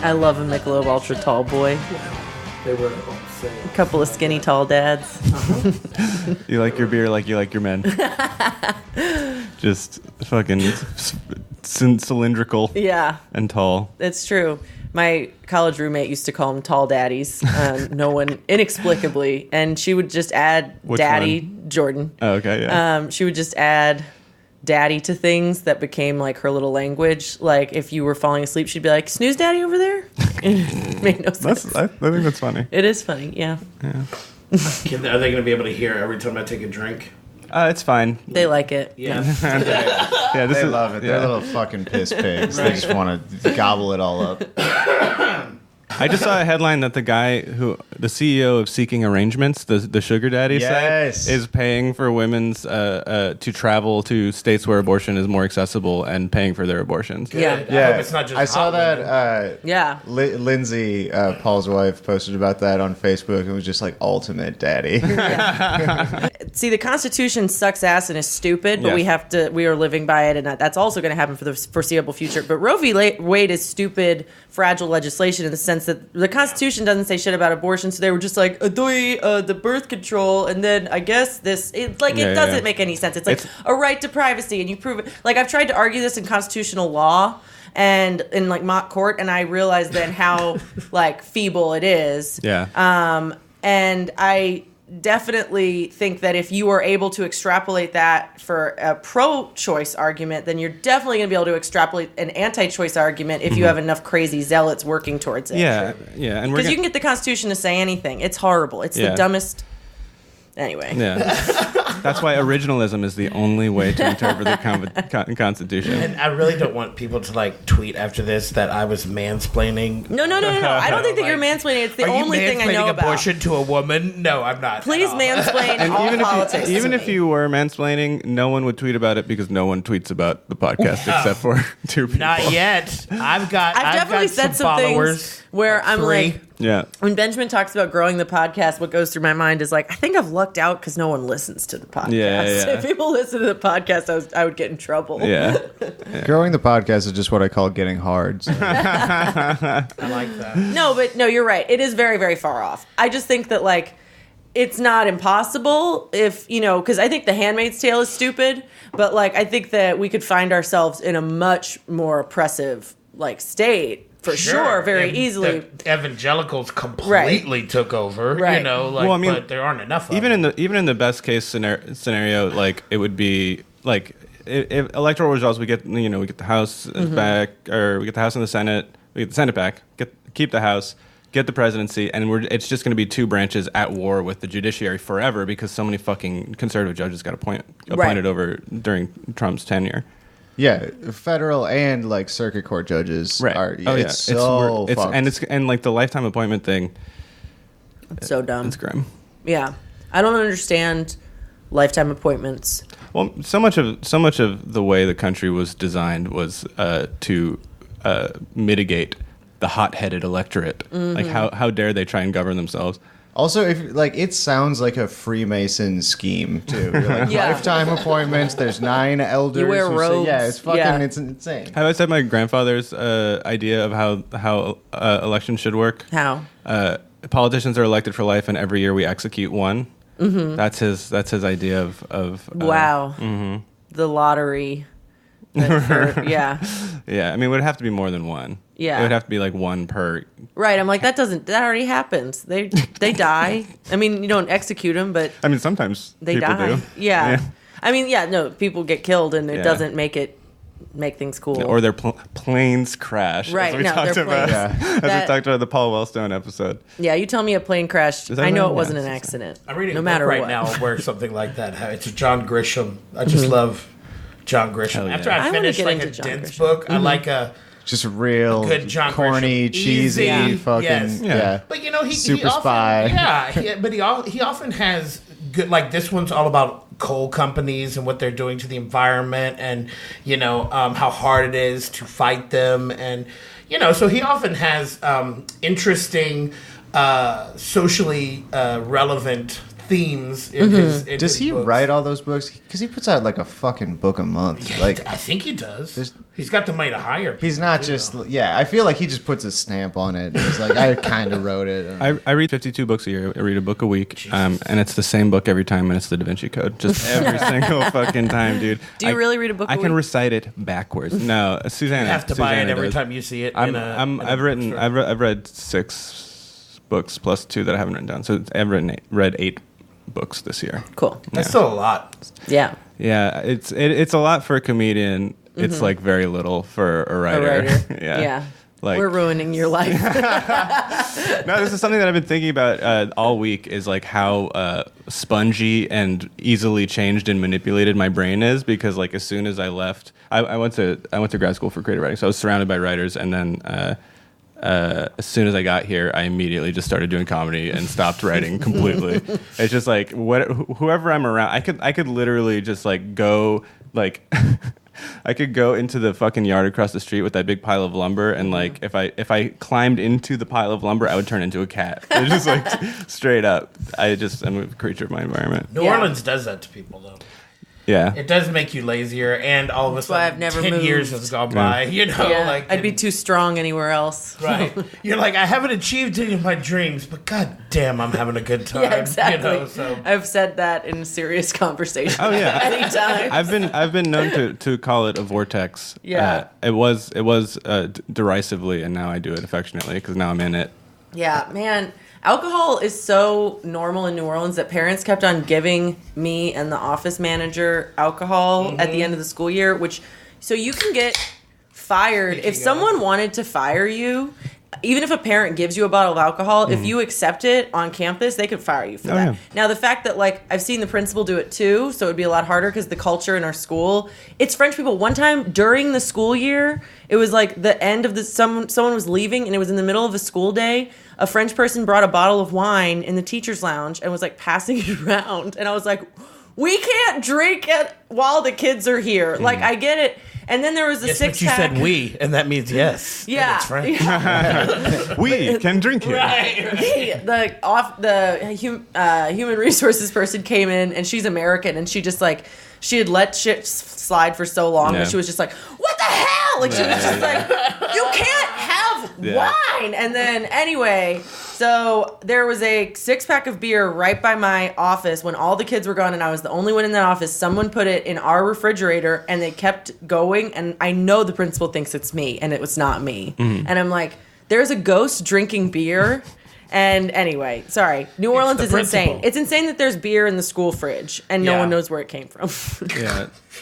I love a Michelob Ultra Tall boy. They were all saying. A couple of skinny tall dads. You like your beer like you like your men. Just fucking cylindrical. Yeah. And tall. It's true. My college roommate used to call them tall daddies. No one, inexplicably. And she would just add Which daddy, one? Jordan. Oh, okay, yeah. She would just add daddy to things that became like her little language. Like if you were falling asleep, she'd be like, snooze daddy over there? It made no sense. I think that's funny. It is funny, yeah. Are they going to be able to hear every time I take a drink? It's fine. They like it. Yeah. Yeah, They love it. They're little fucking piss pigs. They just want to gobble it all up. I just saw a headline that the CEO of Seeking Arrangements, the sugar daddy Yes. site, is paying for women's to travel to states where abortion is more accessible and paying for their abortions. Yeah. I hope it's not just I saw hot women. that. Yeah. Lindsay, Paul's wife, posted about that on Facebook. It was just like ultimate daddy. See, the Constitution sucks ass and is stupid, but Yes. we are living by it, and that's also going to happen for the foreseeable future. But Roe v. Wade is stupid, fragile legislation in the sense that the Constitution doesn't say shit about abortion, so they were just like, the birth control, and then I guess this, it doesn't make any sense. It's like a right to privacy, and you prove it. Like, I've tried to argue this in constitutional law, and in like mock court, and I realized then how like feeble it is. Yeah. And I definitely think that if you are able to extrapolate that for a pro-choice argument, then you're definitely going to be able to extrapolate an anti-choice argument if you have enough crazy zealots working towards it. Yeah. Yeah. And Because you can get the Constitution to say anything. It's horrible. It's the dumbest. Anyway. Yeah. That's why originalism is the only way to interpret the Constitution. And I really don't want people to like tweet after this that I was mansplaining. No. I don't think that you're mansplaining. It's the only thing I know about. Abortion to a woman? No, I'm not. Please mansplain And all even politics. even if you were mansplaining, no one would tweet about it because no one tweets about the podcast except for two people. Not yet. I've definitely got said some followers things where I'm three. like, Yeah. when Benjamin talks about growing the podcast, what goes through my mind is like, I think I've lucked out because no one listens to the podcast. Yeah. If people listen to the podcast, I would get in trouble. Yeah. Growing the podcast is just what I call getting hard. So. I like that. No, you're right. It is very, very far off. I just think that like, it's not impossible if, because I think The Handmaid's Tale is stupid, but like, I think that we could find ourselves in a much more oppressive like state. For sure, very and easily. The evangelicals completely took over, Right. but there aren't enough of Even them. in the best case scenario, like it would be like if electoral results, we get the House back, or we get the House and the Senate, we get the Senate back, keep the House, get the presidency, and it's just going to be two branches at war with the judiciary forever because so many fucking conservative judges got appointed over during Trump's tenure. Yeah, federal and like circuit court judges are. Oh, it's so fucked. And like the lifetime appointment thing. It's so dumb. It's grim. Yeah, I don't understand lifetime appointments. Well, so much of the way the country was designed was to mitigate the hot-headed electorate. Like how dare they try and govern themselves? Also, if like it sounds like a Freemason scheme too. You're like lifetime appointments. There's 9 elders. You wear who say- robes. yeah, it's fucking. Yeah. It's insane. Have I said my grandfather's idea of how elections should work? How? Politicians are elected for life, and every year we execute one. Mm-hmm. That's his idea of Wow. The lottery. Yeah. Yeah, I mean, it would have to be more than one. Yeah. It would have to be like one per. Right. I'm like, that already happens. They die. I mean, you don't execute them, but I mean, sometimes they people die. do. Yeah. I mean, no, people get killed, and it Yeah. doesn't make things cool. Or their planes crash. Right, As we no, talked their about. planes. As we talked about the Paul Wellstone episode. Yeah, you tell me a plane crash. Is that I know right? it wasn't Yeah, an it's just- accident. I'm reading no a book matter right what. now where something like that happens. It's John Grisham. I just love John Grisham. Hell yeah. After I I wanna finish get like into a John dense Grisham. book, I like a Just real good John corny, Grisham. cheesy, Easy. fucking Yes. yeah. But he Super often, spy. Yeah, but he often has good. Like this one's all about coal companies and what they're doing to the environment, and how hard it is to fight them, and so he often has interesting, socially relevant themes in Does he books. write all those books? Because he puts out like a fucking book a month. Yeah, Like, I think he does. He's got the money to hire people. he's not just, I feel like he just puts a stamp on it. He's like, I kind of wrote it. I read 52 books a year. I read a book a week, and it's the same book every time, and it's the Da Vinci Code, just every single fucking time, dude. Do you really read a book? I can recite it backwards. No, Susanna. You have to buy it Susanna every does. time you see it. I've read 6 books plus 2 that I haven't written down. So I've read 8 books this year. Cool. That's still a lot. Yeah. Yeah, it's a lot for a comedian. It's like very little for a writer. Yeah. Like, we're ruining your life. no, this is something that I've been thinking about all week. Is like how spongy and easily changed and manipulated my brain is. Because like as soon as I left, I went to grad school for creative writing, so I was surrounded by writers, and then as soon as I got here, I immediately just started doing comedy and stopped writing completely. It's just like whoever I'm around, I could literally just like go like. I could go into the fucking yard across the street with that big pile of lumber, and like if I climbed into the pile of lumber, I would turn into a cat. It's just like straight up. I'm a creature of my environment. New Orleans does that to people, though. Yeah, it does make you lazier, and all of a That's why sudden, I've never 10 moved. years has gone by. You know, like I'd be too strong anywhere else. right. You're like, I haven't achieved any of my dreams, but god damn, I'm having a good time. Yeah, exactly. You know, so. I've said that in serious conversation. Oh yeah. Anytime. I've been known to call it a vortex. Yeah. It was derisively, and now I do it affectionately because now I'm in it. Yeah, man. Alcohol is so normal in New Orleans that parents kept on giving me and the office manager alcohol at the end of the school year, so you can get fired. If someone wanted to fire you, even if a parent gives you a bottle of alcohol, if you accept it on campus, they could fire you for that. Yeah. Now, the fact that, like, I've seen the principal do it too, so it would be a lot harder because the culture in our school, it's French people. One time during the school year, it was like the end of someone was leaving and it was in the middle of a school day. A French person brought a bottle of wine in the teacher's lounge and was like passing it around. And I was like, we can't drink it while the kids are here. Like, I get it. And then there was a But you said we, and that means yes. Yeah. And it's French. We can drink here. Right. The human resources person came in, and she's American, and she just like she had let shit slide for so long that she was just like, "What the hell?" Like she was just like, "You can't have wine." And then anyway, so there was a 6-pack of beer right by my office when all the kids were gone, and I was the only one in that office. Someone put it in our refrigerator, and they kept going. And I know the principal thinks it's me, and it was not me. And I'm like, there's a ghost drinking beer. And anyway, sorry. New Orleans is insane. It's insane that there's beer in the school fridge and no one knows where it came from.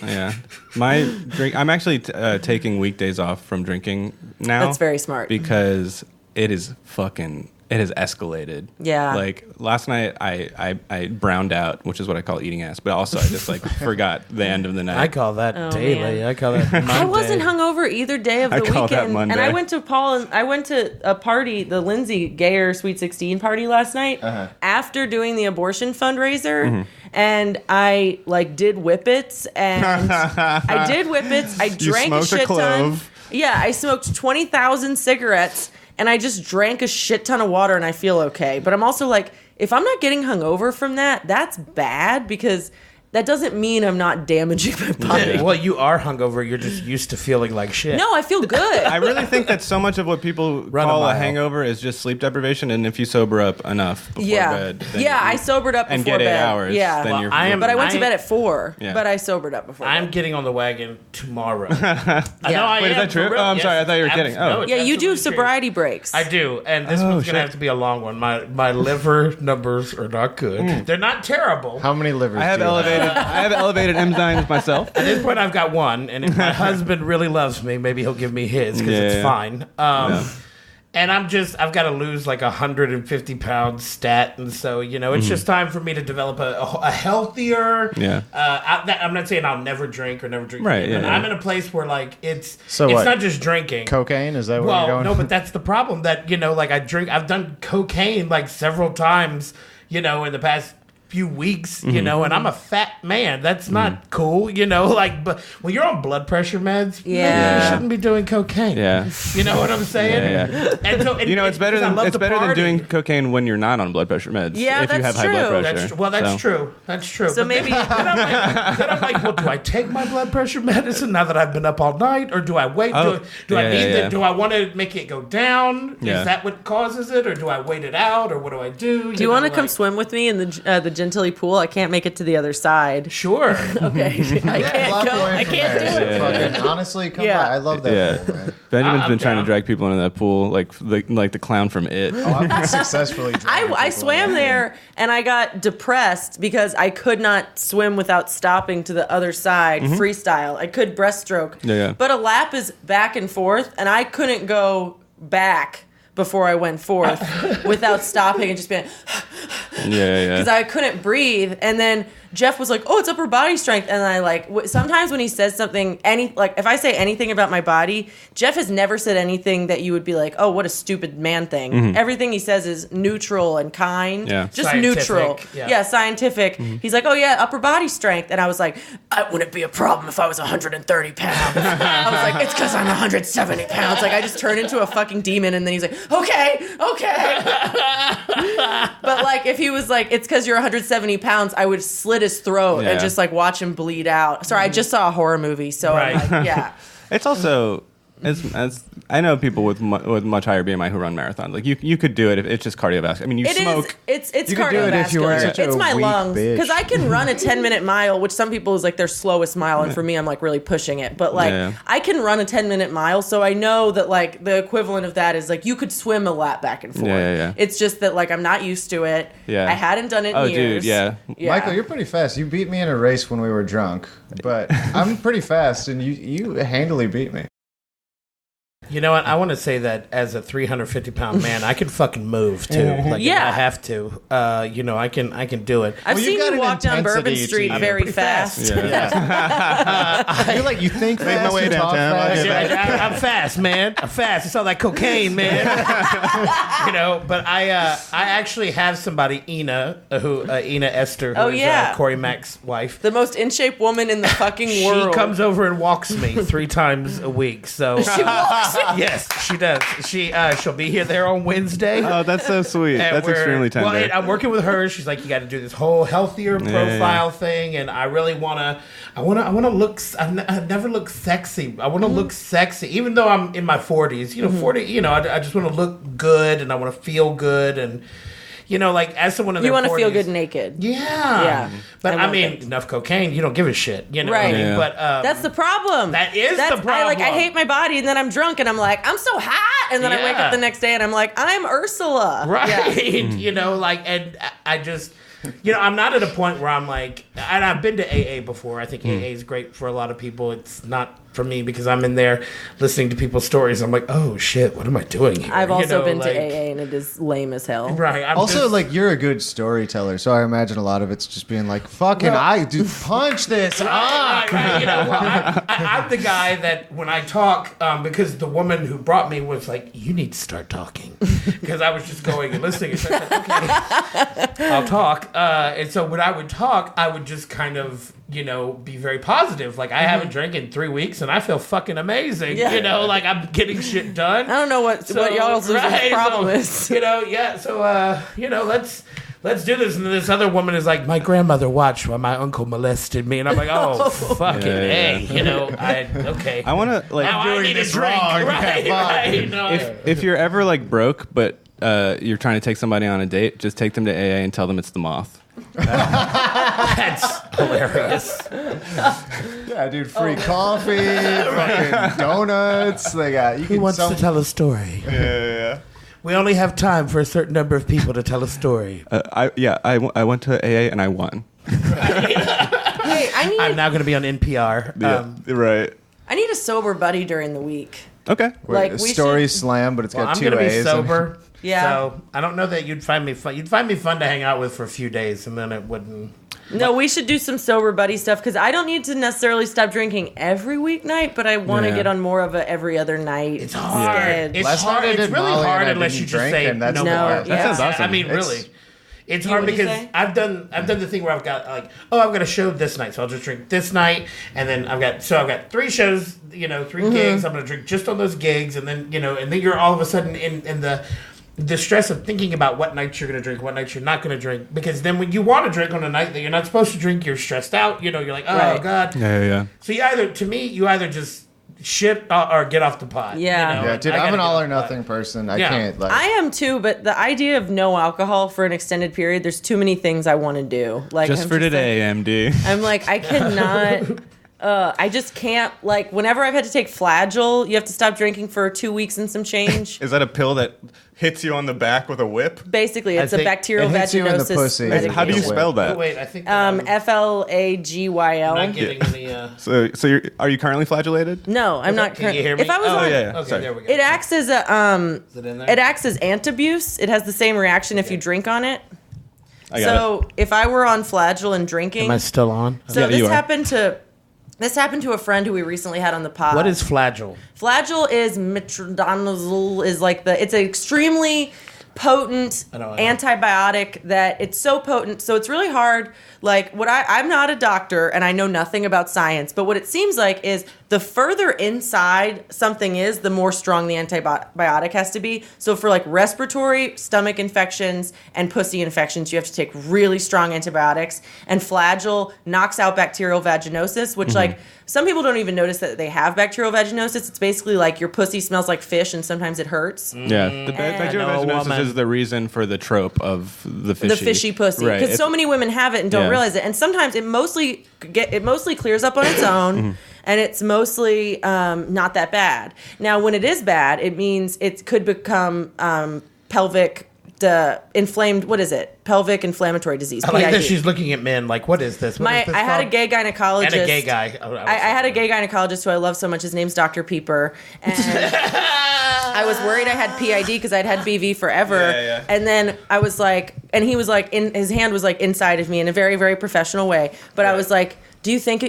Yeah. I'm actually taking weekdays off from drinking now. That's very smart. Because it has escalated. Yeah. Like last night I browned out, which is what I call eating ass, but also I just like forgot the end of the night. I call that daily. Man. I call that Monday. I wasn't hungover either day of the I call that weekend. Monday. And I went to a party, the Lindsay Gayer Sweet 16 party last night after doing the abortion fundraiser. And I like did whippets and I drank a shit ton. Yeah, I smoked 20,000 cigarettes. And I just drank a shit ton of water and I feel okay. But I'm also like, if I'm not getting hungover from that, that's bad because that doesn't mean I'm not damaging my body. Well, you are hungover. You're just used to feeling like shit. No, I feel good. I really think that so much of what people call a hangover is just sleep deprivation, and if you sober up enough before bed, then I sobered up before and get 8 bed. hours. Yeah, then you're but I went to bed at 4. Yeah. But I sobered up before. I'm bed. getting on the wagon tomorrow. I know I Wait, is am, that true? for real. Oh, I'm sorry. I thought you were Yes, kidding. no, Oh. it's Yeah, you do absolutely true. sobriety breaks. I do, and this one's gonna have to be a long one. My liver numbers are not good. They're not terrible. How many livers I have do you have? elevated enzymes myself. At this point, I've got one, and if my husband really loves me, maybe he'll give me his because it's fine. And I've got to lose like 150 pounds stat, and so it's just time for me to develop a healthier. Yeah. I'm not saying I'll never drink again, Right, but yeah. I'm in a place where like it's what? not just drinking. Cocaine? Is that what Well, you're going? no, but that's the problem. That like I've done cocaine like several times. In the past few weeks, you know, and I'm a fat man. That's not cool, you know. Like, but when you're on blood pressure meds, maybe you shouldn't be doing cocaine. Yeah. You know what I'm saying? Yeah. And so, It's better than doing cocaine when you're not on blood pressure meds. Yeah, if you have that's high blood true. pressure. That's true. That's true. So But maybe- then I'm like, well, do I take my blood pressure medicine now that I've been up all night, or do I wait? Do I need it? Do I want to make it go down? Yeah. Is that what causes it, or do I wait it out, or what do I do? Do you want to come swim with me in the Gentilly pool? I can't make it to the other side. Sure. Okay. I can't go. I can't do it. Fucking, honestly, come Yeah. by. I love that pool, man. Benjamin's I'm been trying down. to drag people into that pool, like the clown from It. Oh, I've been successfully dragging I people swam in. there and I got depressed because I could not swim without stopping to the other side freestyle. I could breaststroke. Yeah. But a lap is back and forth and I couldn't go back before I went forth without stopping and just being because I couldn't breathe. And then Jeff was like, "Oh, it's upper body strength," and I like sometimes when he says something, if I say anything about my body, Jeff has never said anything that you would be like, "Oh, what a stupid man thing." Everything he says is neutral and kind, just Scientific, neutral, yeah. scientific. He's like, "Oh yeah, upper body strength," and I was like, "I wouldn't be a problem if I was 130 pounds." I was like, "It's because I'm 170 pounds." Like I just turned into a fucking demon, and then he's like, "Okay." But like if he was like, "It's because you're 170 pounds," I would slit his throat and just like watch him bleed out. Sorry, I just saw a horror movie, so I'm like, yeah. It's also as I know people with much higher BMI who run marathons. Like you could do it if it's just cardiovascular. I mean, you smoke. It's You could do it if you weren't cardiovascular. such a It's my weak lungs bitch. because I can run a 10-minute mile, which some people is like their slowest mile, and for me, I'm like really pushing it. But like I can run a 10-minute mile, so I know that like the equivalent of that is like you could swim a lap back and forth. Yeah. It's just that like I'm not used to it. Yeah. I hadn't done it in years. Dude, yeah. Michael, you're pretty fast. You beat me in a race when we were drunk, but I'm pretty fast, and you handily beat me. You know what? I want to say that as a 350-pound man, I can fucking move too. Like, Yeah. if I have to. You know, I can do it. I've Well, you've seen got you an walk down intensity Bourbon to Street you. very Pretty fast. You're like, you think fast, my way you talk downtown. fast. I'm fast, man. I'm fast. It's all that cocaine, man. You know, but I actually have somebody, Ina Esther, who is Corey Mack's wife. The most in shape woman in the fucking She world. comes over and walks me 3 times a week. So She walks in. yes, she does. She'll be there on Wednesday. Oh, that's so sweet. And That's extremely tender. Well, I'm working with her. She's like, you got to do this whole healthier profile thing, and I really wanna look. I never look sexy. I want to look sexy, even though I'm in my 40s. You know, 40. You know, I just want to look good, and I want to feel good, and you know, like as someone in their 40s, You want to feel good naked. Yeah. But I love mean, it. enough cocaine, you don't give a shit. You know what I Right. mean? Yeah. But That's the problem. That is the I problem. hate my body, and then I'm drunk, and I'm like, I'm so hot, and then I wake Yeah. up the next day, and I'm like, I'm Ursula. right. Yeah. You know, like, and I just, you know, I'm not at a point where I'm like, and I've been to AA before. I think AA is great for a lot of people. It's not for me because I'm in there listening to people's stories. I'm like, oh shit, what am I doing here? I've You also know, been like, to AA, and it is lame as hell. Right. I'm Also, just- like, you're a good storyteller, so I imagine a lot of it's just being like, fucking, I do punch this. Right. You know, well, I'm the guy that when I talk, because the woman who brought me was like, you need to start talking. Because I was just going and listening. And so I said, okay, I'll talk. And so when I would talk, I would just kind of, you know, be very positive. Like, I haven't drank in 3 weeks and I feel fucking amazing. Yeah. You know, like I'm getting shit done. I don't know what y'all's problem is. So, you know, yeah. So, you know, let's do this. And this other woman is like, my grandmother watched while my uncle molested me. And I'm like, oh, fucking Yeah. A. You know, okay. I want to like Now I need a this drink. wrong. Right, Yeah, right. No, if you're ever like broke but you're trying to take somebody on a date, just take them to AA and tell them it's the moth. that's hilarious. Yeah, dude, free coffee, fucking donuts. They got, you Who can wants some- to tell a story? Yeah. We only have time for a certain number of people to tell a story. I went to AA and I won. Hey, I'm now going to be on NPR. Right. I need a sober buddy during the week. Okay. Wait, like, a we story should- slam, but it's Well, got I'm two going to be A's. sober. Yeah. So I don't know that you'd find me fun. You'd find me fun to hang out with for a few days, and then it wouldn't. No, we should do some sober buddy stuff because I don't need to necessarily stop drinking every weeknight, but I want to Yeah. get on more of a every other night. It's hard. instead. It's Last hard. night I it's did really Molly hard and I unless didn't you just drink, say and that's no the more. worst. That sounds awesome. I mean, It's- really. It's hard what'd you because say? I've done the thing where I've got like, I've got a show this night, so I'll just drink this night, and then I've got 3 shows, 3 gigs. I'm gonna drink just on those gigs, and then and then you're all of a sudden in the stress of thinking about what nights you're gonna drink, what nights you're not gonna drink, because then when you want to drink on a night that you're not supposed to drink, you're stressed out. You're like, oh Right. God. Yeah. So you either just shit or get off the pot. Yeah. Yeah, dude, I'm an all or nothing person. I can't like. I am too, but the idea of no alcohol for an extended period, there's too many things I want to do. Like Just for today, MD. I'm like, I cannot. I just can't. Like, whenever I've had to take Flagyl, you have to stop drinking for 2 weeks and some change. Is that a pill that hits you on the back with a whip? Basically, it's a think bacterial it hits you in the vaginosis pussy. medication. How do you spell that? Oh, wait, I think that I'm Flagyl. not getting any. So are you currently flagellated? No, I'm not. Can you hear me? If I was on, yeah. Okay, Sorry. there we go. it acts as a Is it in there? It acts as antabuse. It has the same reaction if you drink on it. I got So if I were on Flagyl and drinking, Am I still on? so Yeah, you this are. happened to a friend who we recently had on the pod. What is Flagyl? Flagyl? Is metronidazole is like it's an extremely potent I know. antibiotic that it's so potent, so it's really hard. Like I'm not a doctor and I know nothing about science, but what it seems like is the further inside something is, the more strong the antibiotic has to be. So for like respiratory, stomach infections, and pussy infections, you have to take really strong antibiotics. And Flagyl knocks out bacterial vaginosis, which like some people don't even notice that they have bacterial vaginosis. It's basically like your pussy smells like fish and sometimes it hurts. Yeah, the bacterial I know a vaginosis woman. is the reason for the trope of the fishy. The fishy pussy, Right. because so many women have it and don't Yeah. realize it. And sometimes it mostly clears up on its own, and it's mostly not that bad. Now, when it is bad, it means it could become pelvic inflamed. What is it? Pelvic inflammatory disease. I like PID. that she's looking at men like, what is this? What is this I had a called? gay gynecologist. And a gay guy. I had a gay gynecologist who I love so much. His name's Dr. Peeper. And I was worried I had PID because I'd had BV forever. Yeah. And then I was like, and he was like, his hand was like inside of me in a very, very professional way. But I was like, do you think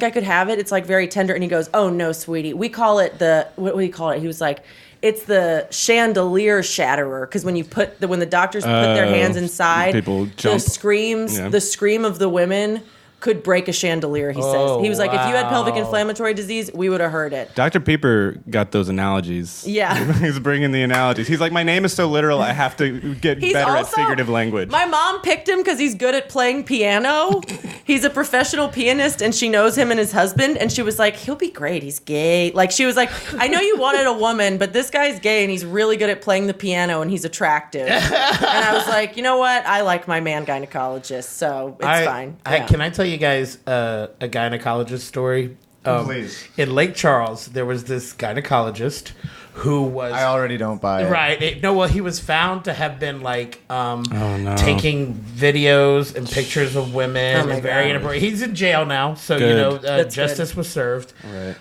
I could have it? It's like very tender. And he goes, oh no, sweetie. We call it what do you call it? He was like, it's the chandelier shatterer, because when the doctors put their hands inside, people jump. the scream of the women could break a chandelier. He says. He was like, if you had pelvic wow. inflammatory disease, we would have heard it. Dr. Peeper got those analogies. Yeah. He's bringing the analogies. He's like, my name is so literal, I have to get He's better at also- figurative language. My mom picked him because he's good at playing piano. He's a professional pianist, and she knows him and his husband. And she was like, he'll be great. He's gay. Like, she was like, I know you wanted a woman, but this guy's gay, and he's really good at playing the piano, and he's attractive. And I was like, you know what? I like my man gynecologist, so it's fine. Yeah. Can I tell you guys a gynecologist story? Please. In Lake Charles, there was this gynecologist who was... I already don't buy it. Right. He was found to have been like no. taking videos and pictures of women. Oh my and very God. inappropriate. He's in jail now, so Good. That's justice was served. Right.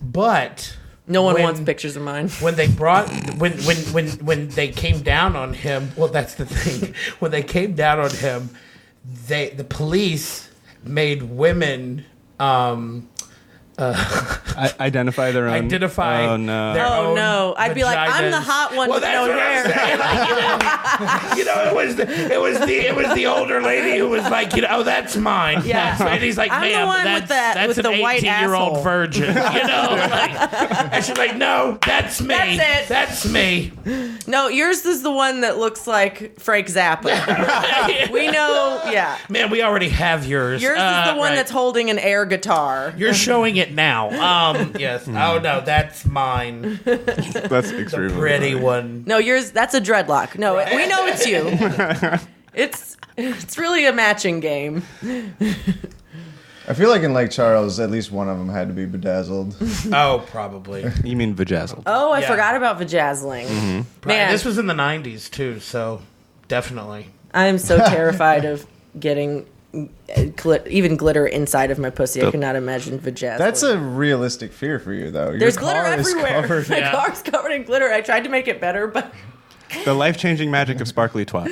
But No one when- wants pictures of mine. when they brought when they came down on him, well, that's the thing. When they came down on him, the police made women Identify their own. identify. Oh no. their Oh own no! I'd be like, I'm the vaginas. hot one Well, with that's no what I'm hair. saying. It was the older lady who was like, oh, that's mine. Yeah. And he's like, I'm the ma'am, one that's, with the- with an the white 18-year-old asshole. virgin. And she's like, no, that's me. That's it. That's me. No, yours is the one that looks like Frank Zappa. We know, yeah. Man, we already have yours. Yours is the one right. that's holding an air guitar. You're showing it now. Yes. Oh no, that's mine. That's The extremely pretty funny. one. No, yours, that's a dreadlock. No, we know it's you. It's really a matching game. I feel like in Lake Charles, at least one of them had to be bedazzled. Oh, probably. You mean vajazzled? Oh, I Yeah. forgot about vajazzling. Man, Man, this was in the '90s too, so definitely. I'm so terrified of getting even glitter inside of my pussy. I cannot imagine vajazzling. That's a realistic fear for you, though. There's Your glitter car is everywhere. covered- My Yeah. car's covered in glitter. I tried to make it better, but The life-changing magic of sparkly twat.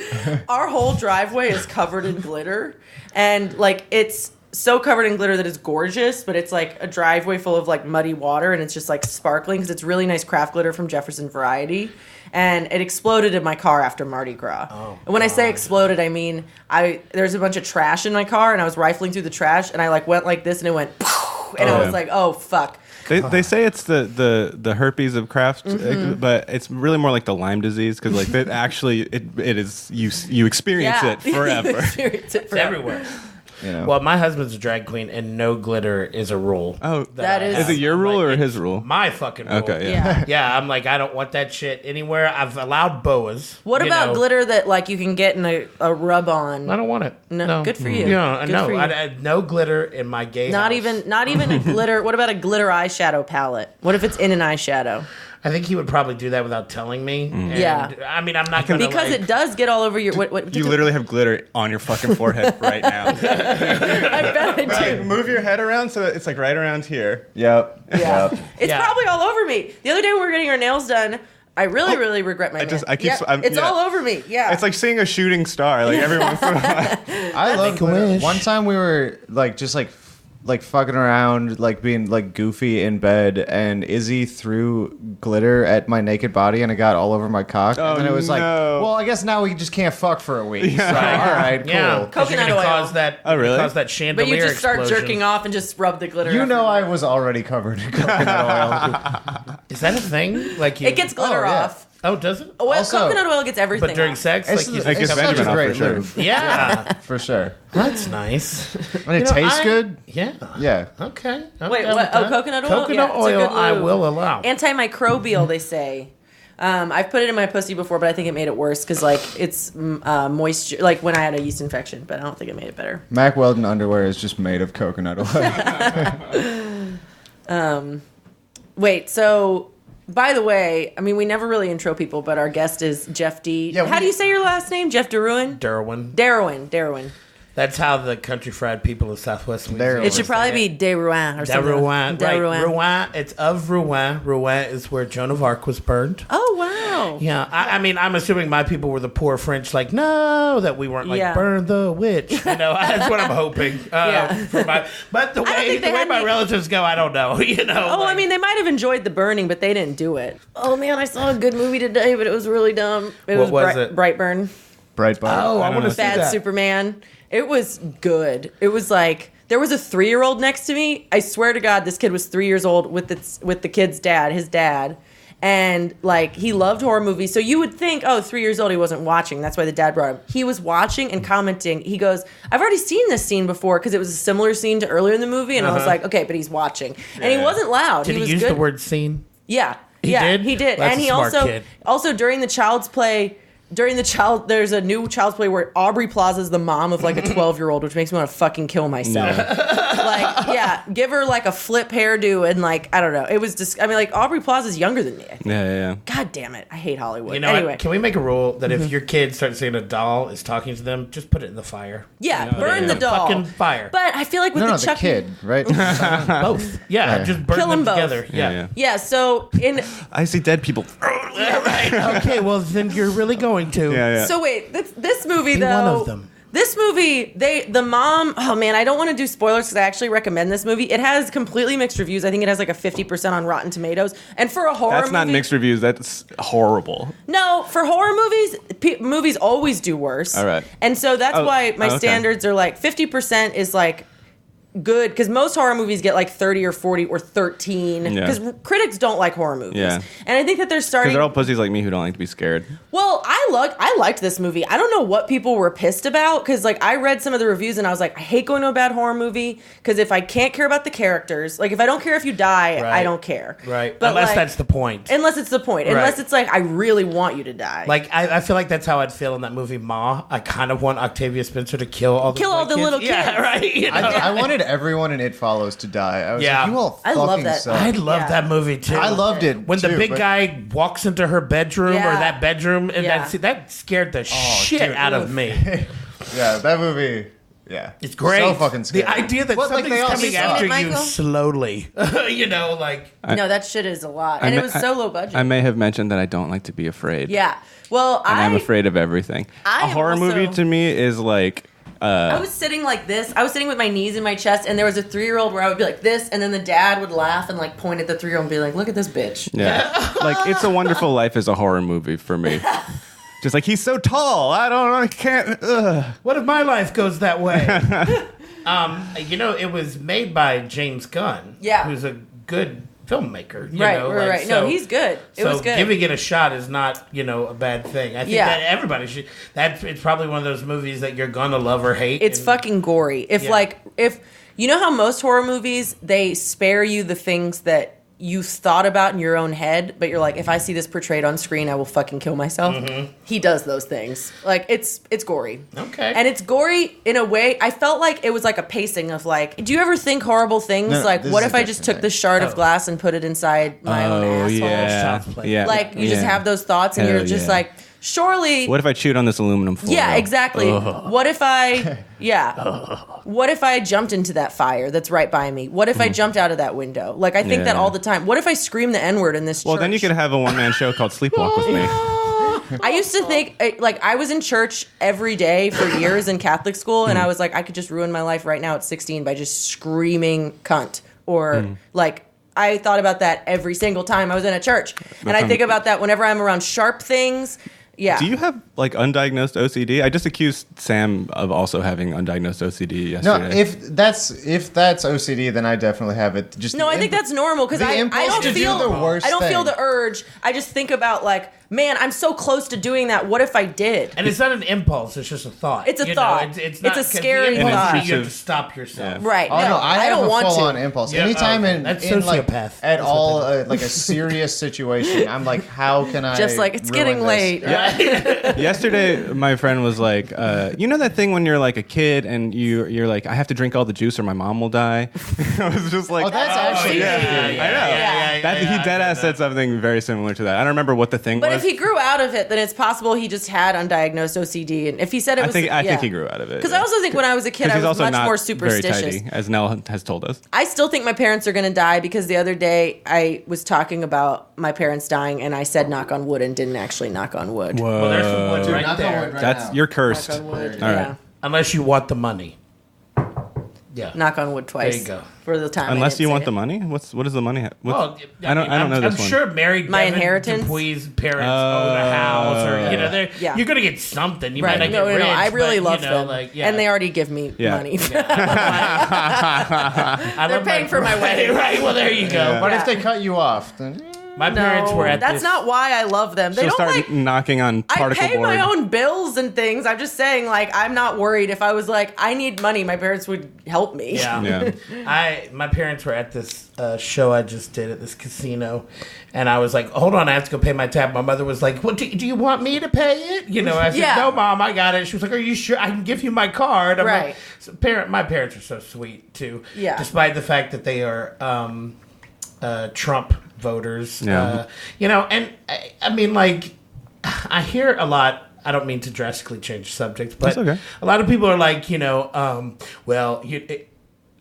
our whole driveway is covered in glitter, and like it's so covered in glitter that it's gorgeous, but it's like a driveway full of like muddy water, and it's just like sparkling because it's really nice craft glitter from Jefferson Variety. And it exploded in my car after Mardi Gras. Oh, and when I say exploded, I mean there's a bunch of trash in my car, and I was rifling through the trash, and I like went like this, and it went, and I was like, oh fuck. They say it's the herpes of craft, but it's really more like the Lyme disease because like it actually it is you experience it forever. Experience it forever. It's everywhere. You know. Well, my husband's a drag queen, and no glitter is a rule. Oh, that is it your rule or his rule? My fucking rule. Okay, yeah. Yeah, I'm like, I don't want that shit anywhere. I've allowed boas. What about glitter that like you can get in a rub on? I don't want it. No. Good for you. Yeah, good no. For you. I no glitter in my gay Not house. Not even a glitter. What about a glitter eyeshadow palette? What if it's in an eyeshadow? I think he would probably do that without telling me. And, yeah. I mean, I'm not going to because it does get all over your. What you literally have glitter on your fucking forehead right now. I bet I do. Right, move your head around so that it's like right around here. Yep. Yeah. It's probably all over me. The other day when we were getting our nails done, I really regret my nails. It's all over me. Yeah. It's like seeing a shooting star. Like every once in a while. I love glitter. One time we were like just like fucking around, like being like goofy in bed, and Izzy threw glitter at my naked body, and it got all over my cock. Oh, and then it was like, well, I guess now we just can't fuck for a week. Yeah. So, all right, cool. Yeah, coconut oil. Cause that, cause that chandelier But you just start explosion. jerking off and just rub the glitter. You know, I was already covered in coconut oil. Is that a thing? Like it gets glitter off. Oh, does it? Well, coconut oil gets everything. But during off. sex, it's, like it's such a great move. Yeah, for sure. That's nice. And it tastes good. Yeah. Yeah. Okay. Wait, what? Oh, coconut oil. Coconut oil, I will allow. Antimicrobial, they say. I've put it in my pussy before, but I think it made it worse because like it's moisture, like when I had a yeast infection. But I don't think it made it better. Mack Weldon underwear is just made of coconut oil. Wait, so. By the way, I mean, we never really intro people, but our guest is Jeff D. Yeah, how do you say your last name? Jeff Derwin? Derwin. That's how the country fried people of Southwest Louisiana. It should probably be Derouin or something. Derouin, right. Rouen. It's of Rouen. Rouen is where Joan of Arc was burned. Oh, wow. Yeah. I mean, I'm assuming my people were the poor French, like, no, that we weren't like, burn the witch. You know, that's what I'm hoping. But the way my relatives go, I don't know. You know. Oh, I mean, they might have enjoyed the burning, but they didn't do it. Oh, man, I saw a good movie today, but it was really dumb. What was it? Brightburn. Oh, I want to see that. Bad Superman. It was good. It was like there was a 3-year-old next to me. I swear to God, this kid was 3 years old with the kid's dad, his dad, and like he loved horror movies. So you would think, oh, 3 years old, he wasn't watching. That's why the dad brought him. He was watching and commenting. He goes, "I've already seen this scene before because it was a similar scene to earlier in the movie." And I was like, okay, but he's watching, and he wasn't loud. Did he was use good. The word scene? Yeah, he did. He did, That's and he a smart kid. also during the Child's Play. There's a new Child's Play where Aubrey Plaza's the mom of like a 12-year-old, which makes me want to fucking kill myself. Give her like a flip hairdo and like I don't know. It was just I mean like Aubrey Plaza's younger than me. I think. Yeah. God damn it, I hate Hollywood. You know, anyway, can we make a rule that if your kid starts seeing a doll is talking to them, just put it in the fire? Yeah, burn the doll. Fucking fire. But I feel like with the kid, right? Both. Yeah, just burn Kill them both. together. Yeah. So in I see dead people. Right. Okay, well then you're really going to. Yeah. So wait, this movie Be though. one of them. This movie, the mom, oh man, I don't want to do spoilers because I actually recommend this movie. It has completely mixed reviews. I think it has like a 50% on Rotten Tomatoes. And for a horror movie. That's not mixed reviews. That's horrible. No, for horror movies, movies always do worse. All right. And so that's why my standards are like 50% is like good because most horror movies get like 30 or 40 or 13 because critics don't like horror movies. Yeah. And I think that they're starting. Because they're all pussies like me who don't like to be scared. Well, I liked this movie. I don't know what people were pissed about because like I read some of the reviews and I was like, I hate going to a bad horror movie because if I can't care about the characters, like if I don't care if you die, I don't care. Right. But unless like, that's the point. Unless it's the point. Right. Unless it's like I really want you to die. Like I feel like that's how I'd feel in that movie Ma. I kind of want Octavia Spencer to kill all the little kids. Yeah, right. You know? I wanted everyone in It Follows to die. I was like, you all I fucking love that. suck. I love that movie too. I loved it when the big guy walks into her bedroom or that bedroom, and that scared the shit out of me. Yeah, that movie. Yeah, it's great. So fucking scary. The idea that something's coming after you slowly, you know, like no, that shit is a lot, and it was so low budget. I may have mentioned that I don't like to be afraid. Yeah, well, I'm afraid of everything. A horror movie to me is like I was sitting like this. I was sitting with my knees in my chest, and there was a 3-year-old where I would be like this, and then the dad would laugh and like point at the 3-year-old and be like, "Look at this bitch." Yeah. Like, It's a Wonderful Life is a horror movie for me. Just like, he's so tall. I don't know. I can't. What if my life goes that way? It was made by James Gunn. Yeah. Who's a good filmmaker. Right. No, he's good. It was good. Giving it a shot is not, a bad thing. I think that everybody should. It's probably one of those movies that you're gonna love or hate. It's fucking gory. If you know how most horror movies, they spare you the things that you thought about in your own head, but you're like, if I see this portrayed on screen, I will fucking kill myself. Mm-hmm. He does those things. Like, it's gory. Okay. And it's gory in a way. I felt like it was like a pacing of like, do you ever think horrible things? No, like, what if I just took this shard of glass and put it inside my own asshole? Yeah. Like, you just have those thoughts and you're just like, surely. What if I chewed on this aluminum foil? Yeah, exactly. What if I, what if I jumped into that fire that's right by me? What if I jumped out of that window? Like, I think that all the time. What if I scream the N-word in this church? Well, then you could have a one-man show called Sleepwalk with Me. I used to think, like, I was in church every day for years in Catholic school, and I was like, I could just ruin my life right now at 16 by just screaming cunt. Or, like, I thought about that every single time I was in a church. And I think about that whenever I'm around sharp things. Yeah. Do you have like undiagnosed OCD? I just accused Sam of also having undiagnosed OCD yesterday. No, if that's OCD, then I definitely have it. Just I think that's normal because I don't feel the worst. I don't feel the urge. I just think about like, man, I'm so close to doing that. What if I did? And it's not an impulse; it's just a thought. It's a thought. It's not, a scary thought. You have to stop yourself. Yeah. Right? Oh no, I don't have a want full-on to. impulse. Yeah, Anytime that's in like sociopath. at all like a serious situation, I'm like, how can I? Just like it's getting ruin late. this? Yesterday, my friend was like, you know that thing when you're like a kid and you're like, I have to drink all the juice or my mom will die? I was just like, Oh, that's actually I know. He deadass said something very similar to that. I don't remember what the thing But was. if he grew out of it, then it's possible he just had undiagnosed OCD. And if he said it was, I think he grew out of it. Because I also think when I was a kid, I he's was also much not more very superstitious. tidy, as Nell has told us. I still think my parents are going to die because the other day I was talking about my parents dying and I said knock on wood and didn't actually knock on wood. Whoa. Well, there's some wood Dude, right knock on there. wood right That's now. you're cursed. Knock on wood. All right. Yeah. Unless you want the money. Yeah. Knock on wood twice. There you go. For the time. Unless you want the money. money. What does the money? Well, I don't know this I'm one. sure married My Devin inheritance? Dupuy's parents own a house, or they're Yeah. you're gonna get something. You Right. might not No, get rich, I really but, love you know, them. like, yeah. And they already give me Yeah. money. I They're love paying for my wedding. Right. Well, there you go. But Yeah. if they cut you off, then My parents were at that's this. not why I love them. They She'll don't start like. knocking on I particle pay board. my own bills and things. I'm just saying, like, I'm not worried. If I was like, I need money, my parents would help me. Yeah. Yeah. My parents were at this show I just did at this casino, and I was like, "Hold on, I have to go pay my tab." My mother was like, "What do you want me to pay it?" I said, Yeah. "No, Mom, I got it." She was like, "Are you sure? I can give you my card." I'm Right. like, my parents are so sweet too. Yeah. Despite the fact that they are Trump voters. Yeah. And I mean, like, I hear a lot. I don't mean to drastically change the subject, but That's okay. a lot of people are like,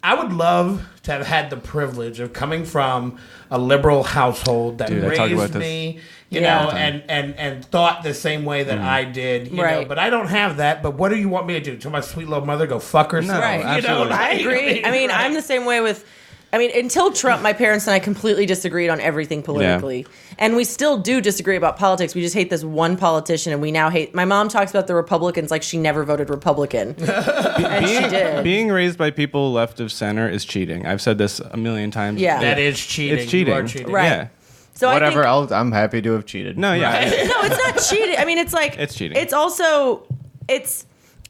I would love to have had the privilege of coming from a liberal household that Dude, I talk about raised this. me, Yeah. and thought the same way that I did, Right. but I don't have that. But what do you want me to do? Tell my sweet little mother go fuck herself? Right. absolutely. I agree. I mean, I'm the same way with. I mean, until Trump, my parents and I completely disagreed on everything politically. And we still do disagree about politics. We just hate this one politician, and we now hate. My mom talks about the Republicans like she never voted Republican. And she did. Being raised by people left of center is cheating. I've said this a million times. Yeah. That is cheating. It's cheating. You are cheating. Right. Yeah. So whatever. I think, I'm happy to have cheated. No, yeah. no, it's not cheating. I mean, it's like It's cheating. It's also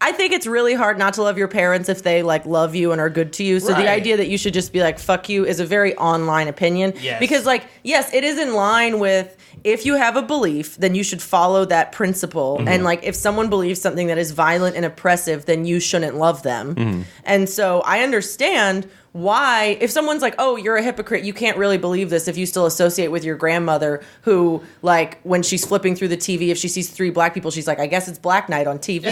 I think it's really hard not to love your parents if they like love you and are good to you. So Right. the idea that you should just be like fuck you is a very online opinion. Yes. Because like yes, it is in line with if you have a belief, then you should follow that principle. Mm-hmm. And like if someone believes something that is violent and oppressive, then you shouldn't love them. Mm-hmm. And so I understand why if someone's like, oh, you're a hypocrite, you can't really believe this if you still associate with your grandmother who like when she's flipping through the TV, if she sees 3 black people, she's like, I guess it's Black Night on TV.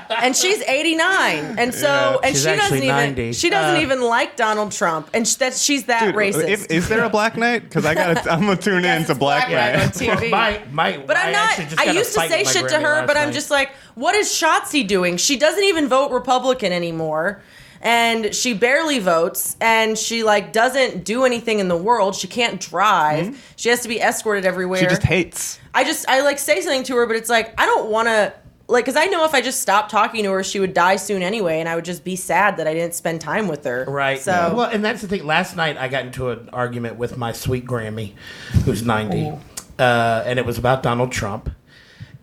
And she's 89, and so and She's she doesn't actually even 90. she doesn't even like Donald Trump, and she's that Dude, racist. is there a Black Night? Because I'm gonna tune in to Black Black Night on Night. TV. My, But I'm not. actually just I got a used to fight say with my shit to granny her, last but I'm night. just like, what is Shotzi doing? She doesn't even vote Republican anymore. And she barely votes, and she like doesn't do anything in the world. She can't drive. She has to be escorted everywhere. She just hates. I like say something to her, but it's like I don't want to like because I know if I just stopped talking to her, she would die soon anyway, and I would just be sad that I didn't spend time with her. Right. So well, and that's the thing. Last night I got into an argument with my sweet Grammy, who's 90, and it was about Donald Trump.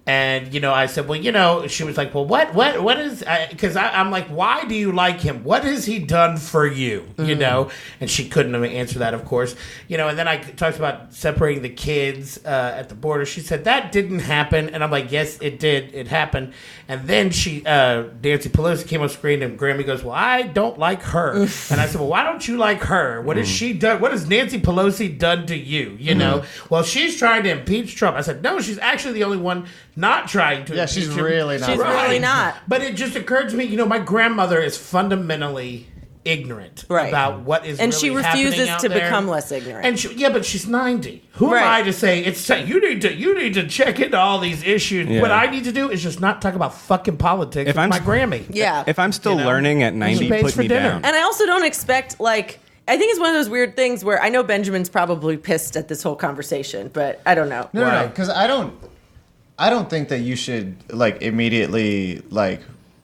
And, I said, well, she was like, well, what is, because I'm like, why do you like him? What has he done for you? And she couldn't answer that, of course. And then I talked about separating the kids at the border. She said, that didn't happen. And I'm like, yes, it did. It happened. And then Nancy Pelosi came on screen and Grammy goes, well, I don't like her. And I said, well, why don't you like her? What has she done? What has Nancy Pelosi done to you? Well, she's trying to impeach Trump. I said, no, she's actually the only one not trying to. Yeah, she's really not. She's really not. But it just occurred to me, my grandmother is fundamentally ignorant about what is and really she refuses out to there. become less ignorant. And but she's 90. Who am I to say you need to check into all these issues? Yeah. What I need to do is just not talk about fucking politics with my Grammy. Yeah. If I'm still learning at 90, put me down. And I also don't expect I think it's one of those weird things where I know Benjamin's probably pissed at this whole conversation, but I don't know. No, because I don't think that you should immediately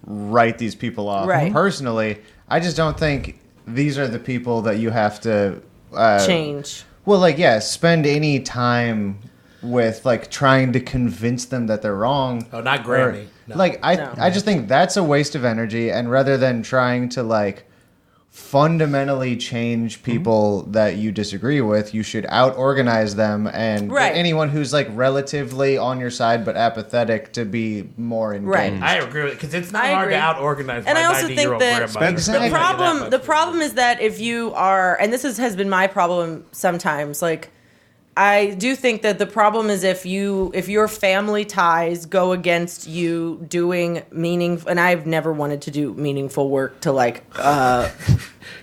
write these people off. Right. Personally, I just don't think these are the people that you have to change. Well, spend any time with trying to convince them that they're wrong. Oh, not Grammy. No. I just think that's a waste of energy, and rather than trying to fundamentally change people that you disagree with, you should out-organize them and get anyone who's relatively on your side but apathetic to be more engaged. Right. I agree with it because it's not hard to out-organize and my I also 90-year-old think that grandmother. the problem is that if you are, and this has been my problem sometimes, I do think that the problem is if your family ties go against you doing meaningful, and I've never wanted to do meaningful work to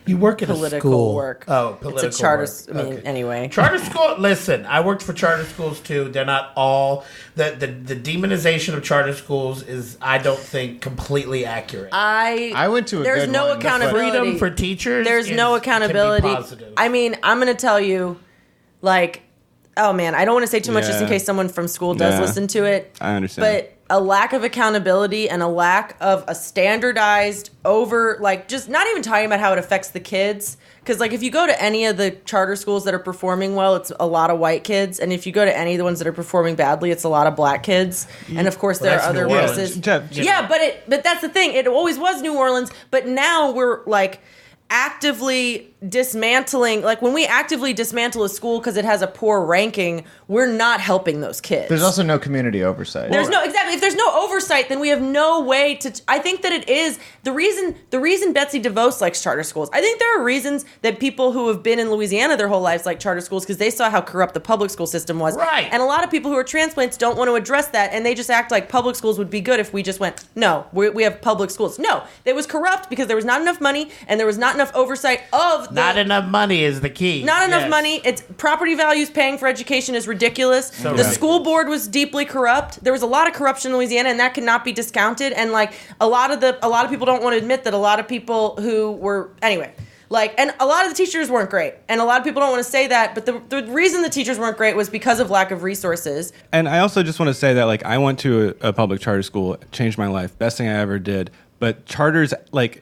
you work at political a school. work. Oh, political it's a charter. work. Anyway, charter school. Listen, I worked for charter schools too. They're not all the demonization of charter schools is, I don't think, completely accurate. I went to a there's good no one. accountability. The freedom for teachers. There's no accountability. Can be positive. I mean, I'm going to tell you, oh man, I don't want to say too much just in Yeah. case someone from school does Yeah. listen to it. I understand. But a lack of accountability and a lack of a standardized just not even talking about how it affects the kids. Because if you go to any of the charter schools that are performing well, it's a lot of white kids. And if you go to any of the ones that are performing badly, it's a lot of black kids. And of course, there are other New Orleans. races. Yeah, but that's the thing. It always was New Orleans. But now we're actively dismantling, when we actively dismantle a school because it has a poor ranking, we're not helping those kids. There's also no community oversight. There's no, exactly. If there's no oversight, then we have no way to. I think that it is the reason Betsy DeVos likes charter schools. I think there are reasons that people who have been in Louisiana their whole lives like charter schools because they saw how corrupt the public school system was. Right. And a lot of people who are transplants don't want to address that, and they just act like public schools would be good if we just went, no, we have public schools. No, it was corrupt because there was not enough money and there was not enough oversight of not enough money is the key. Not enough money. It's property values paying for education is ridiculous. So the school board was deeply corrupt. There was a lot of corruption in Louisiana, and that cannot be discounted. And a lot of people don't want to admit that a lot of people who were and a lot of the teachers weren't great, and a lot of people don't want to say that. But the reason the teachers weren't great was because of lack of resources. And I also just want to say that I went to a public charter school, it changed my life, best thing I ever did. But charters,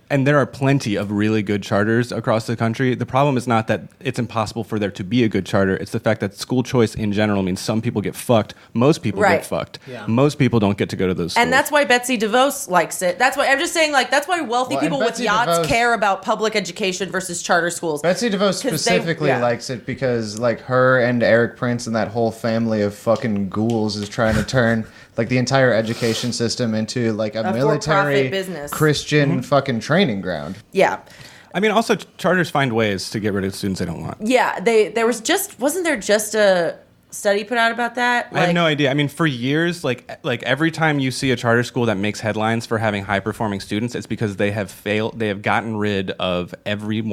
and there are plenty of really good charters across the country. The problem is not that it's impossible for there to be a good charter. It's the fact that school choice in general means some people get fucked. Most people get fucked. Yeah. Most people don't get to go to those schools. And that's why Betsy DeVos likes it. That's why I'm just saying, that's why wealthy people with yachts care about public education versus charter schools. Betsy DeVos specifically likes it because, her and Eric Prince and that whole family of fucking ghouls is trying to turn the entire education system into a military business. Christian fucking training ground. Yeah. I mean, also charters find ways to get rid of students they don't want. Yeah, wasn't there just study put out about that? I have no idea. I mean, for years, like every time you see a charter school that makes headlines for having high performing students, it's because they have failed. They have gotten rid of every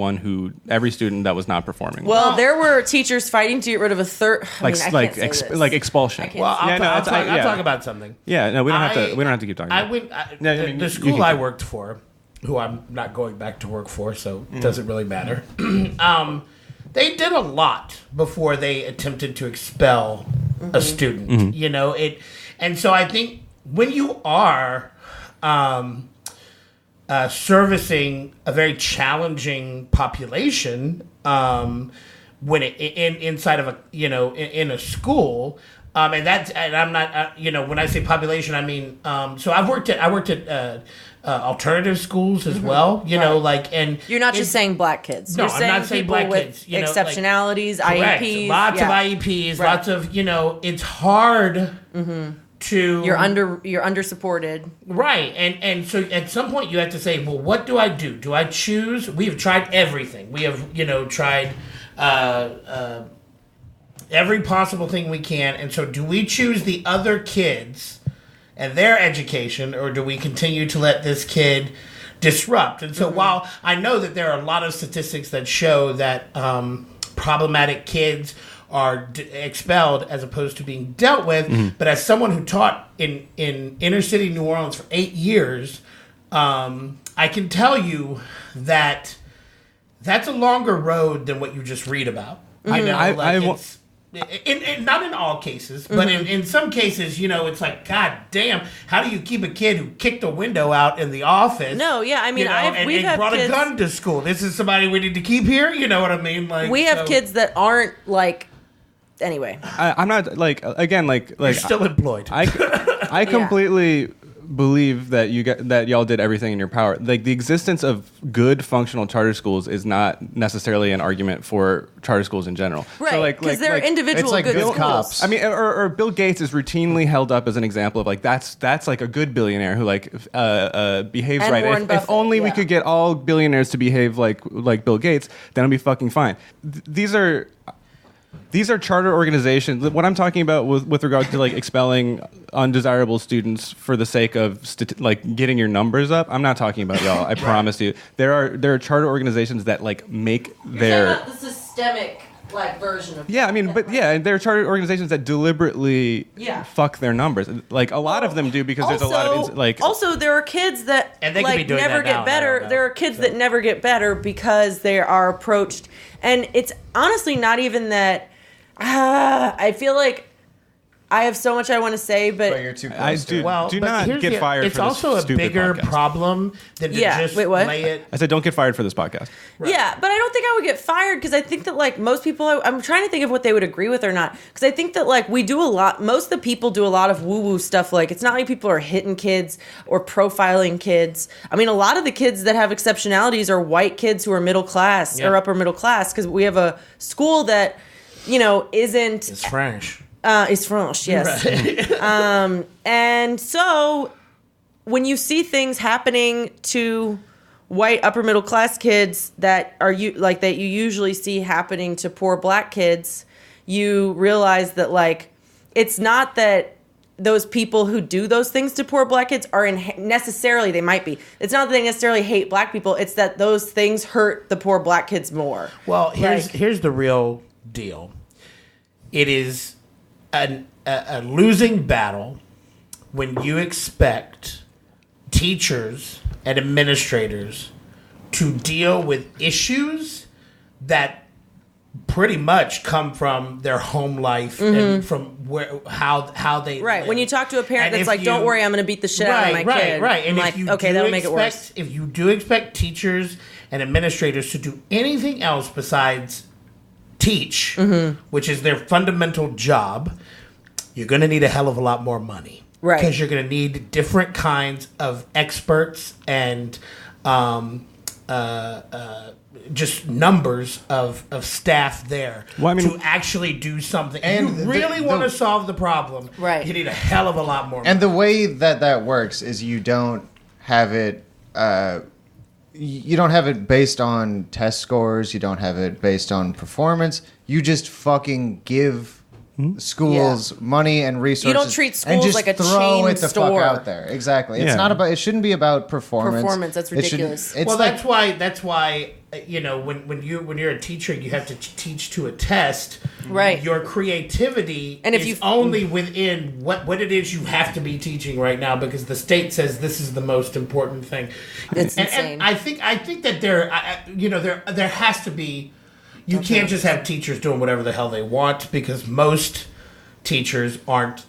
student that was not performing. Well, there were teachers fighting to get rid of a third. Like expulsion. Well, I'll talk about something. Yeah, no, we don't have to keep talking. The school I worked for, who I'm not going back to work for, so it doesn't really matter. They did a lot before they attempted to expel a student. You know it, and so I think when you are servicing a very challenging population, when inside of in a school. And I'm not, when I say population, I mean, so I worked at alternative schools as well, and you're not just saying black kids. No, you're I'm not saying black kids. Exceptionalities, correct. IEPs. Lots of IEPs, lots of, it's hard to... You're under supported. Right. And so at some point you have to say, well, what do? Do I choose? We have tried everything. We have, tried... every possible thing we can, and so do we choose the other kids and their education, or do we continue to let this kid disrupt? And so while I know that there are a lot of statistics that show that problematic kids are expelled as opposed to being dealt with, but as someone who taught in inner city New Orleans for 8 years, I can tell you that that's a longer road than what you just read about. I know, not in all cases, but in some cases, it's like, God damn, how do you keep a kid who kicked a window out in the office? No, yeah, I mean, we've brought a gun to school. This is somebody we need to keep here. You know what I mean? Like, we have kids that aren't like. Anyway, I'm not you're still employed. I completely believe that y'all did everything in your power. Like, the existence of good functional charter schools is not necessarily an argument for charter schools in general. Right, because they're individual it's like good schools. cops. I mean, or Bill Gates is routinely held up as an example of like that's like a good billionaire who behaves and right. Warren If only we could get all billionaires to behave like Bill Gates, then it'll be fucking fine. These are charter organizations. What I'm talking about with regard to like expelling undesirable students for the sake of getting your numbers up. I'm not talking about y'all. I promise you. There are charter organizations that like make their the systemic version of. Yeah, I mean, and there are charter organizations that deliberately fuck their numbers. Like a lot of them do because there's a lot of Also, there are kids that and they could be doing never that now, get better. There are kids that never get better because they are approached, and it's honestly not even that. I feel like I have so much I want to say, but you're too close. do not get fired. It's for this also a stupid bigger podcast. problem than to just lay it. I said don't get fired for this podcast. Right. Yeah, but I don't think I would get fired because I think that most people. I'm trying to think of what they would agree with or not because I think that we do a lot. Most of the people do a lot of woo woo stuff. It's not like people are hitting kids or profiling kids. I mean, a lot of the kids that have exceptionalities are white kids who are middle class or upper middle class because we have a school that. Isn't... It's French. It's French, yes. Right. And so, when you see things happening to white upper middle class kids that you usually see happening to poor black kids, you realize that it's not that those people who do those things to poor black kids are necessarily, they might be. It's not that they necessarily hate black people. It's that those things hurt the poor black kids more. Well, here's the real deal. It is a losing battle when you expect teachers and administrators to deal with issues that pretty much come from their home life and from how they right. live. When you talk to a parent that's like, "Don't worry, I'm going to beat the shit out of my kid." Right. And I'm okay, that'll make it worse. If you do expect teachers and administrators to do anything else besides teach, which is their fundamental job, you're going to need a hell of a lot more money. Right. Because you're going to need different kinds of experts and just numbers of staff there to actually do something. And you really want to solve the problem, right? You need a hell of a lot more money. And the way that works is you don't have it... you don't have it based on test scores. You don't have it based on performance. You just fucking give schools money and resources. You don't treat schools and just like a throw chain it the store. fuck out there. Exactly. It's Yeah. not about. It shouldn't be about performance. Performance, that's It should- ridiculous. it's Well, like that's why when you're a teacher, you have to teach to a test. Right. Your creativity And if is you- only within what it is you have to be teaching right now, because the state says this is the most important thing. It's and, insane. And I think that there has to be. You can't just have teachers doing whatever the hell they want, because most teachers aren't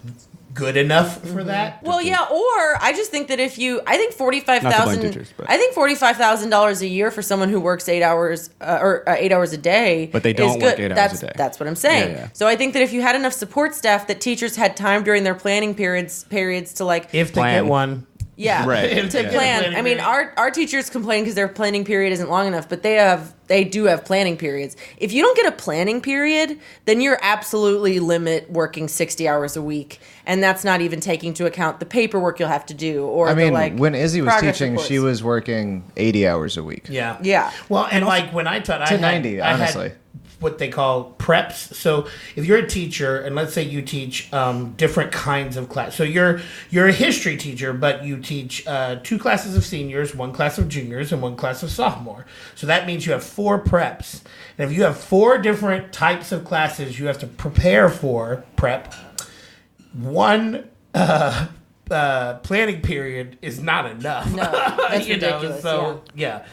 good enough for that. Well, yeah, or I just think that I think Not to blame $45,000. teachers, but- I think $45,000 a year for someone who works 8 hours or 8 hours a day. But they don't is work good. 8 hours that's, a day. That's what I'm saying. Yeah. So I think that if you had enough support staff, that teachers had time during their planning periods to like. If they Plan. get one. Yeah, Right. to Yeah. plan. Planning I mean, period. our teachers complain because their planning period isn't long enough, but they do have planning periods. If you don't get a planning period, then you're absolutely limit working 60 hours a week, and that's not even taking into account the paperwork you'll have to do. Or I mean, the, like, when Izzy was progress teaching, reports. she was working 80 hours a week. Yeah. Yeah. Well, and like when I taught, I had 90, honestly. I had what they call preps. So if you're a teacher, and let's say you teach different kinds of class. So you're a history teacher, but you teach 2 classes of seniors, 1 class of juniors, and 1 class of sophomore. So that means you have 4 preps. And if you have 4 different types of classes you have to prepare for prep, one planning period is not enough. No, that's You know, ridiculous. so yeah,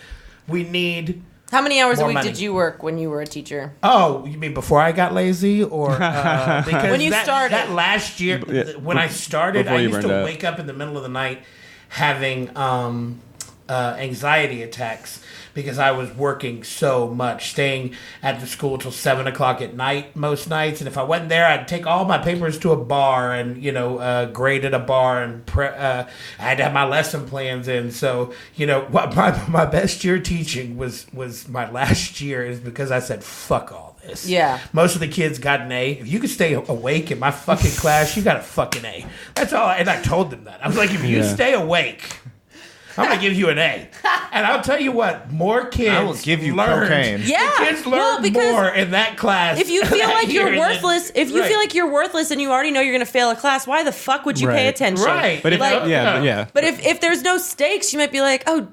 we need. How many hours a More week money. did you work when you were a teacher? Oh, you mean before I got lazy, or because When you that, started. that last year Yeah, when I started, before I you used to burned out. wake up in the middle of the night having anxiety attacks because I was working so much, staying at the school till 7 o'clock at night most nights, and if I wasn't there, I'd take all my papers to a bar and grade at a bar, and I had to have my lesson plans in. So what my best year teaching was my last year, is because I said fuck all this. Yeah. Most of the kids got an A. If you could stay awake in my fucking class, you got a fucking A. That's all. And I told them that. I was like, if you Yeah. stay awake, I'm gonna give you an A. And I'll tell you what, more kids I will give you learned, cocaine. Yeah, the kids well, learned because more in that class. If you feel that like you're year than- worthless, and you already know you're going to fail a class, why the fuck would you pay Right. attention? Right. But if Like- yeah. But if there's no stakes, you might be like, oh,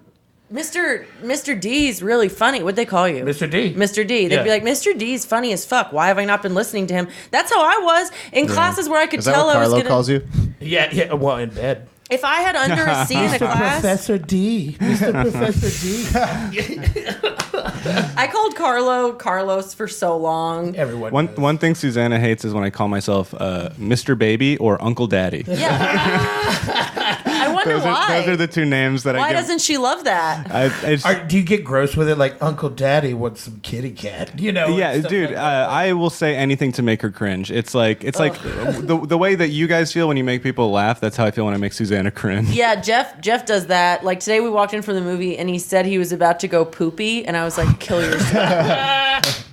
Mr. D's really funny. What'd they call you? Mr. D. Mr. D. They'd Yeah. be like, Mr. D's funny as fuck. Why have I not been listening to him? That's how I was in classes where I could Is that tell what I was Carlo going calls to. you? Yeah. Well, in bed. If I had under a C in a class, Professor D. Mr. Professor D. I called Carlos for so long. Everyone. does. One thing Susanna hates is when I call myself Mr. Baby or Uncle Daddy. Yeah. I wonder Those why. are the 2 names that I Why give. doesn't she love that? I just- Do you get gross with it? Like Uncle Daddy wants some kitty cat. yeah, and stuff dude, like that. I will say anything to make her cringe. It's like the way that you guys feel when you make people laugh. That's how I feel when I make Susanna cringe. Yeah, Jeff does that. Like today we walked in from the movie and he said he was about to go poopy and I was like, kill yourself.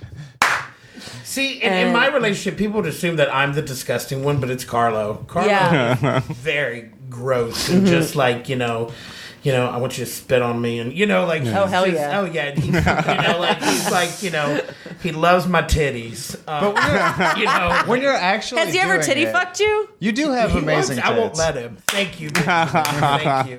See, in my relationship, people would assume that I'm the disgusting one, but it's Carlo. Carlo Yeah. is very gross and just like, I want you to spit on me, and like Oh, hell he's just- yeah. oh yeah, and he's like he loves my titties. When you're actually Has he ever doing titty it, fucked you? You do have he amazing wants- I won't tits. let him. Thank you. Thank you.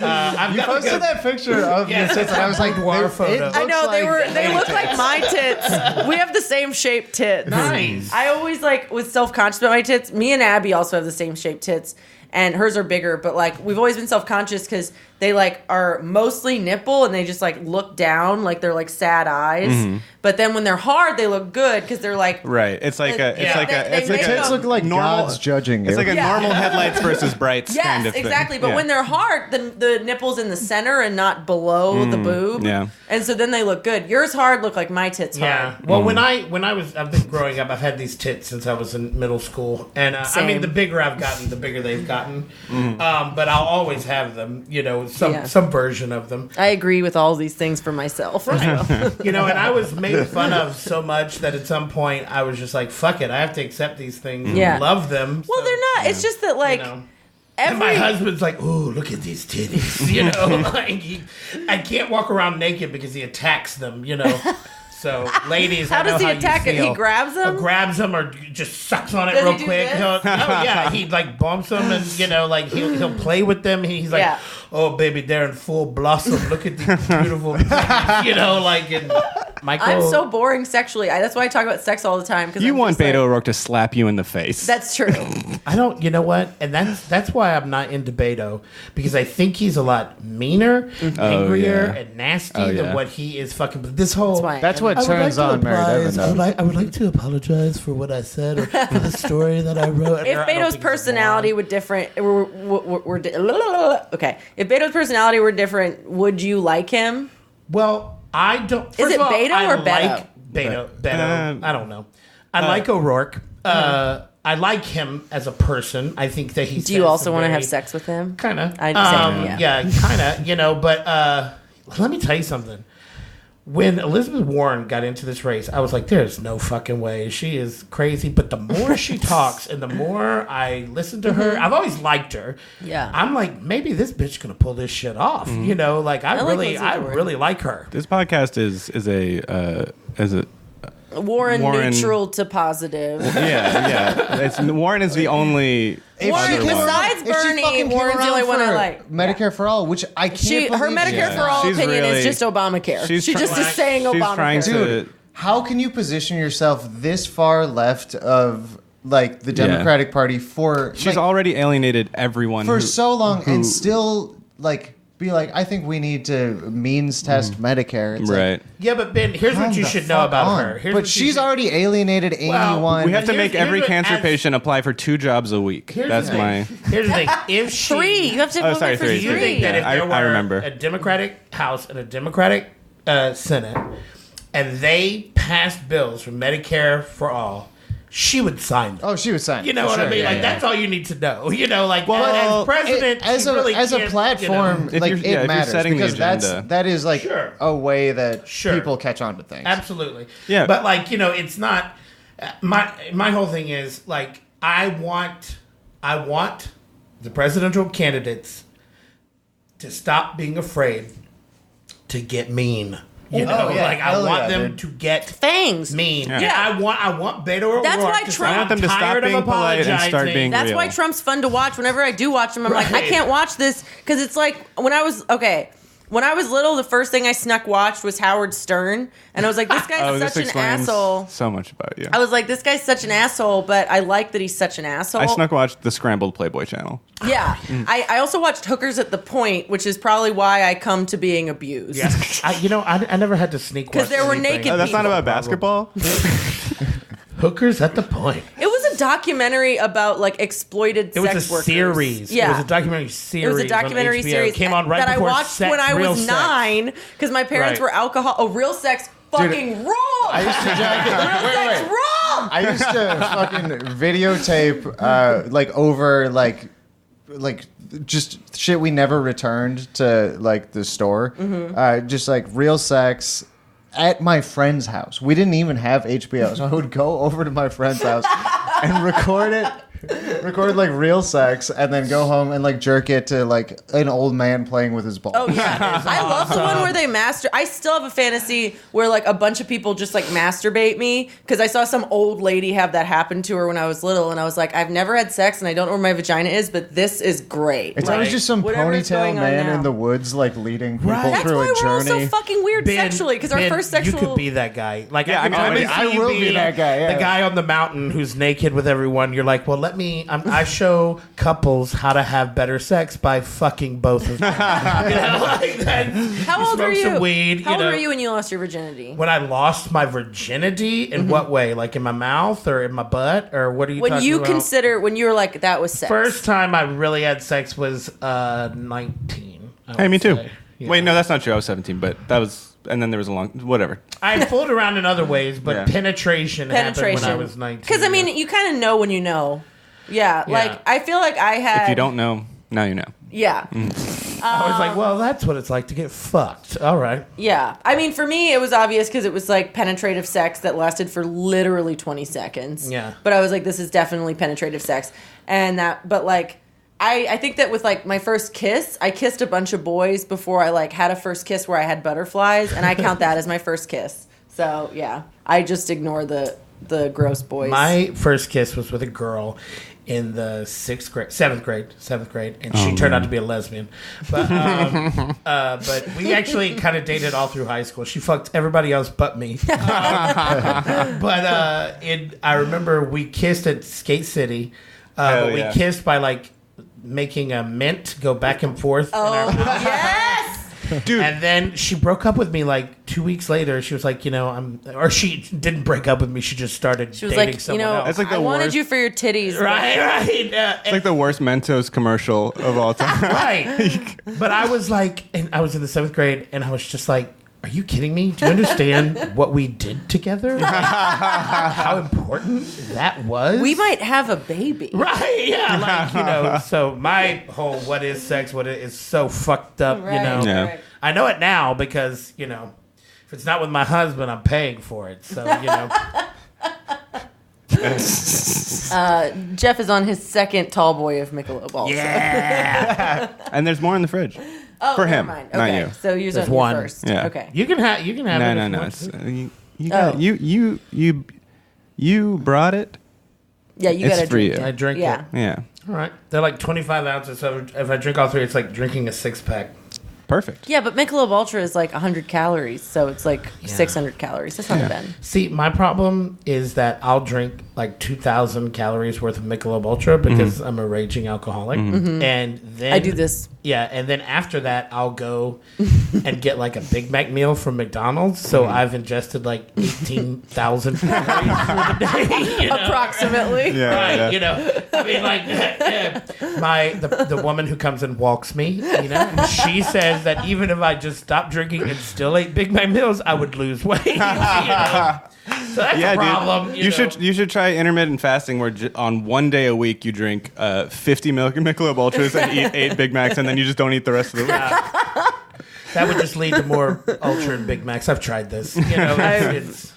I've You got a posted good- that picture of Yeah, your tits, and I was like, boudoir they- photo. it I I looks know they like look my like tits. my tits. We have the same shaped tits. Nice. I always was self-conscious about my tits. Me and Abby also have the same shaped tits. And hers are bigger, but we've always been self-conscious because they are mostly nipple and they just look down like they're sad eyes. But then when they're hard, they look good because they're Right. It's like a. It's Yeah. like They a. It's make like them- a. Tits look like normal- God's judging you. It's like a Yeah. normal headlights versus brights yes, kind of thing. exactly. But Yeah. when they're hard, the nipple's in the center and not below the boob. yeah. And so then they look good. Yours hard look like my tits Yeah. hard. Well, I've been growing up. I've had these tits since I was in middle school, and I Same. mean, the bigger I've gotten, the bigger they've gotten. But I'll always have them. Yeah. Some version of them. I agree with all these things for myself. And I was made fun of so much that at some point I was just like, "Fuck it, I have to accept these things. Yeah. And love them." Well, So, they're not. It's just that And my every husband's like, "Ooh, look at these titties," I can't walk around naked because he attacks them, So, ladies, How I know does he how attack you it? feel. He grabs him? Grabs him or just sucks on it Does he real do quick. this? Oh yeah, he like bumps him and like he'll play with them. He's like, Yeah. oh baby, they're in full blossom. Look at these beautiful, like. And Michael, I'm so boring sexually. That's why I talk about sex all the time. You want Beto O'Rourke to slap you in the face. That's true. I don't. You know what? And that's why I'm not into Beto, because I think he's a lot meaner, angrier, and nasty than what he is. Fucking this whole. That's what turns on Mary Devon. I would like to apologize for what I said or for the story that I wrote. If Beto's personality were different, okay. If Beto's personality were different, would you like him? Well, I don't. Is it Beto or Beto? Like Beto. I don't know. I like O'Rourke. I like him as a person. I think that he's. Do you also want to have sex with him? Kind of. Yeah, kind of. But let me tell you something. When Elizabeth Warren got into this race, I was like, there's no fucking way. She is crazy. But the more she talks and the more I listen to her, I've always liked her. Yeah. I'm like, maybe this bitch gonna pull this shit off. I really like her. This podcast is a Warren neutral to positive. Yeah. Warren is the only. Warren, besides Bernie, Warren's the only one I like. Medicare for all, which I can't believe. Her Medicare for all opinion is just Obamacare. She just is saying Obamacare. Dude, how can you position yourself this far left of like the Democratic Party for? She's already alienated everyone for so long, and still like. Be like, I think we need to means test Medicare. It's right. Yeah, but Ben, here's what you should know about her. But she's already alienated anyone. We have to make every cancer patient apply for 2 jobs a week. Here's the thing. If she 3, you have to vote for 3. You think that if there were I remember. a Democratic House and a Democratic Senate, and they passed bills for Medicare for all, she would sign them. Oh, she would sign. You know what I mean? That's all you need to know. As president, as a platform, it matters because that is like a way that people catch on to things. Absolutely. Yeah. But it's not. My whole thing is like I want the presidential candidates to stop being afraid to get mean. I want them to get fangs. Mean. Yeah. I want Beto O'Rourke. That's why Trump. I want them to stop being polite and start being That's real. why Trump's fun to watch. Whenever I do watch him, I'm like, I can't watch this because it's like when I was little, the first thing I snuck watched was Howard Stern, and I was like, this guy's such an asshole. So much about you. I was like, this guy's such an asshole, but I like that he's such an asshole. I snuck watched the Scrambled Playboy channel. Yeah. I also watched Hookers at the Point, which is probably why I come to being abused. Yeah. I never had to sneak watch because there were naked people. That's not about basketball? Hookers at the Point. It was a documentary about like exploited sex workers. It was a series. Yeah. It was a documentary series. It was a documentary series. It came on right that before I watched when I was 9 because my parents were alcohol. Oh, Real Sex fucking rule. I used to Real Sex rule. I used to fucking videotape like over like just shit we never returned to like the store. Just like Real Sex at my friend's house. We didn't even have HBO, so I would go over to my friend's house and record like Real Sex, and then go home and like jerk it to like an old man playing with his balls. Oh yeah, I love the one where they I still have a fantasy where like a bunch of people just like masturbate me because I saw some old lady have that happen to her when I was little, and I was like, I've never had sex and I don't know where my vagina is, but this is great. It's always just some ponytail man in the woods like leading people through a journey. That's why we're all so fucking weird sexually because our first sexual. You could be that guy. Like I will be that guy. Yeah. The guy on the mountain who's naked with everyone. You're like, well, let me. I show couples how to have better sex by fucking both of them. How old were you? Some weed, How old were you when you lost your virginity? When I lost my virginity, in what way? Like in my mouth or in my butt, or what are you? When you about? consider when you were like that was sex. First time I really had sex was 19. Hey, me too. Yeah. Wait, no, that's not true. I was 17, but that was. And then there was a long, whatever. I fooled around in other ways, but penetration happened when I was 19. Because, I mean, you kind of know when you know. Yeah, like, I feel like I had... If you don't know, now you know. Yeah. I was like, well, that's what it's like to get fucked. All right. Yeah. I mean, for me, it was obvious because it was, like, penetrative sex that lasted for literally 20 seconds. Yeah. But I was like, this is definitely penetrative sex. And that... But, like... I think that with, like, my first kiss, I kissed a bunch of boys before I, like, had a first kiss where I had butterflies, and I count that as my first kiss. So yeah, I just ignore the gross boys. My first kiss was with a girl in the seventh grade, and she turned out to be a lesbian. But but we actually kind of dated all through high school. She fucked everybody else but me. I remember we kissed at Skate City, but we kissed by like making a mint go back and forth. Oh, in our mouth. yes! Dude. And then she broke up with me like 2 weeks later. She was like, or she didn't break up with me. She just started She was dating like, someone else. That's like I the wanted worst. you for your titties. Right. It's like the worst Mentos commercial of all time. Right. But I was like, and I was in the 7th grade, and I was just like, are you kidding me? Do you understand what we did together? How important that was? We might have a baby. Right, yeah, so my whole what is sex, what is so fucked up, Right, Yeah. right. I know it now because, if it's not with my husband, I'm paying for it. So, Jeff is on his second tall boy of Michelob also. Yeah. And there's more in the fridge. Oh, For never him, mind. not Okay, you. so use There's on one. you first. Yeah. Okay. You can have it. No, if no, you no. want It's, to. you got you brought it. Yeah, you It's gotta for drink you. it. I drink Yeah. it. Yeah. All right. They're like 25 ounces. So if I drink all 3, it's like drinking a 6-pack. Perfect. Yeah, but Michelob Ultra is like 100 calories, so it's like 600 calories. That's not bad. See, my problem is that I'll drink like 2,000 calories worth of Michelob Ultra because I'm a raging alcoholic. And then I do this. Yeah, and then after that, I'll go and get like a Big Mac meal from McDonald's. So I've ingested like 18,000 calories for the day. Approximately. Yeah. Right, yeah. I mean, like, the woman who comes and walks me, she says that even if I just stopped drinking and still ate Big Mac meals, I would lose weight. So that's a problem. Dude. You should try intermittent fasting, where on one day a week you drink 50 Michelob Ultras and eat 8 Big Macs, and then you just don't eat the rest of the week. That would just lead to more Ultra and Big Macs. I've tried this. It's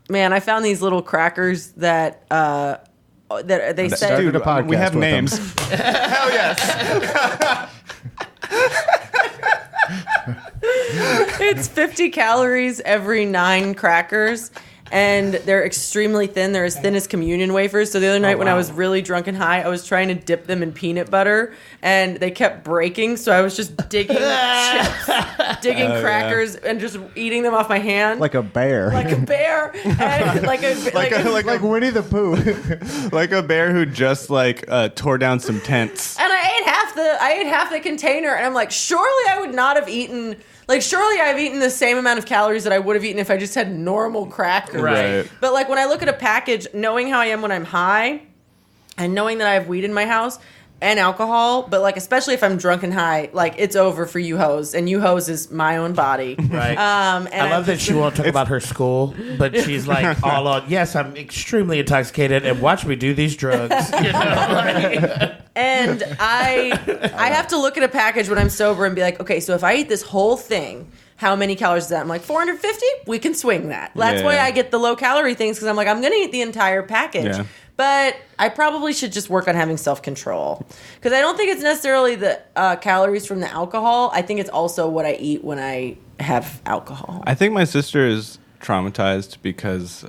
Man, I found these little crackers that they said. started a podcast we have with them. names. Hell yes. It's 50 calories every 9 crackers, and they're extremely thin. They're as thin as communion wafers. So the other night when I was really drunk and high, I was trying to dip them in peanut butter, and they kept breaking. So I was just digging chips, digging crackers, and just eating them off my hand. Like a bear. Like a bear, and like Winnie the Pooh. Like a bear who just tore down some tents. And I ate half the container, and I'm like, surely I would not have eaten. Like, surely I've eaten the same amount of calories that I would have eaten if I just had normal crackers. Right. But like when I look at a package, knowing how I am when I'm high, and knowing that I have weed in my house and alcohol, but like especially if I'm drunk and high, like it's over for you hoes, and you hoes is my own body. right. And I love that she won't talk about her school, but she's like all on. Yes, I'm extremely intoxicated, and watch me do these drugs. And I have to look at a package when I'm sober and be like, okay, so if I eat this whole thing, how many calories is that? I'm like, 450? We can swing that. That's why I get the low calorie things, because I'm like, I'm going to eat the entire package. Yeah. But I probably should just work on having self-control. Because I don't think it's necessarily the calories from the alcohol. I think it's also what I eat when I have alcohol. I think my sister is traumatized because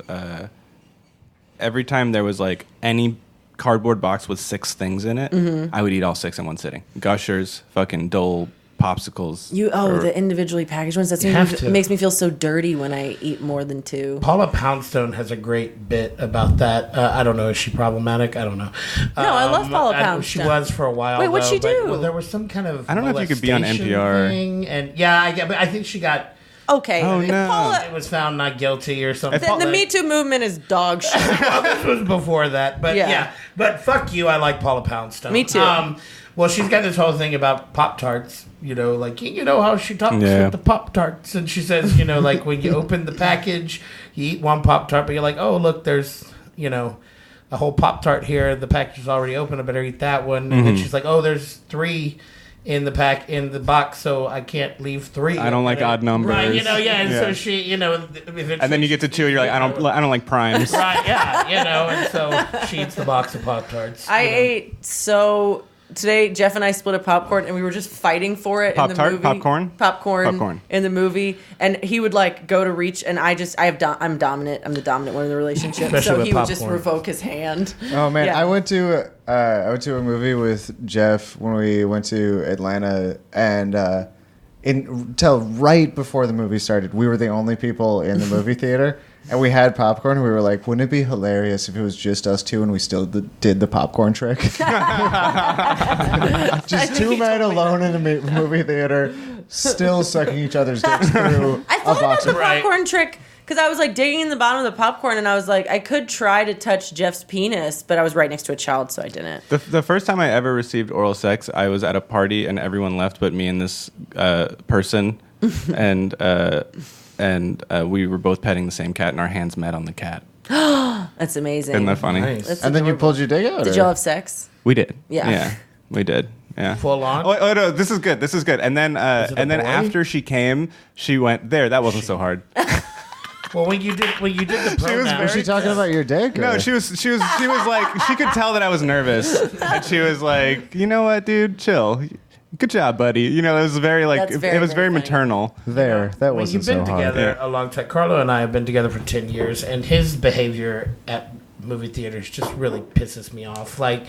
every time there was like any cardboard box with 6 things in it, I would eat all 6 in one sitting. Gushers, fucking Dole, popsicles. The individually packaged ones. Makes me feel so dirty when I eat more than 2. Paula Poundstone has a great bit about that. I don't know. Is she problematic? I don't know. No, I love Paula Poundstone. She was for a while. Wait, what'd she do? Well, there was some kind of I don't know if you could be on molestation NPR. thing, and yeah, but I think she got. Okay. Oh, if no. Paula, It was found not guilty or something. the Me Too movement is dog shit. Well, this was before that, but Yeah. yeah. But fuck you, I like Paula Poundstone. Me too. Well, she's got this whole thing about Pop-Tarts, like, how she talks Yeah. with the Pop-Tarts. And she says, like when you open the package, you eat one Pop-Tart, but you're like, oh, look, there's, a whole Pop-Tart here. The package is already open. I better eat that one. And then she's like, oh, there's 3 in the box, so I can't leave 3. I don't like odd numbers. Right, and Yeah. so she, eventually And then you get to 2, you're like, I don't like primes. Right, yeah, and so she eats the box of Pop-Tarts. I ate so today Jeff and I split a popcorn and we were just fighting for it in the movie. Popcorn in the movie, and he would like go to reach, and I'm dominant. I'm the dominant one in the relationship, Especially so with he would popcorn. just revoke his hand. Oh man, Yeah. I went to a movie with Jeff when we went to Atlanta, and until right before the movie started, we were the only people in the movie theater, and we had popcorn. And we were like, "Wouldn't it be hilarious if it was just us two and we still did the popcorn trick?" Just two men alone in a movie theater, still sucking each other's dicks through I a thought about box the of. popcorn trick because I was like digging in the bottom of the popcorn, and I was like, I could try to touch Jeff's penis, but I was right next to a child, so I didn't. The first time I ever received oral sex, I was at a party and everyone left but me and this person, and we were both petting the same cat and our hands met on the cat. That's amazing. Isn't that funny? Nice. That's And then you adorable. pulled your dick out. Did or- y'all have sex? We did. Yeah. We did. Yeah. Full on? Oh no, this is good. And then it a boy? after she came, she went there. That wasn't so hard. Well, when you did the pronoun, Was she talking about your dick? No, or- she was like, she could tell that I was nervous, and she was like, you know what, dude, chill. Good job, buddy. You know, it was very like That's it very, was very very funny. maternal. There, that when wasn't you've been so hard. together a long time. Carlo and I have been together for 10 years, and his behavior at movie theaters just really pisses me off. Like,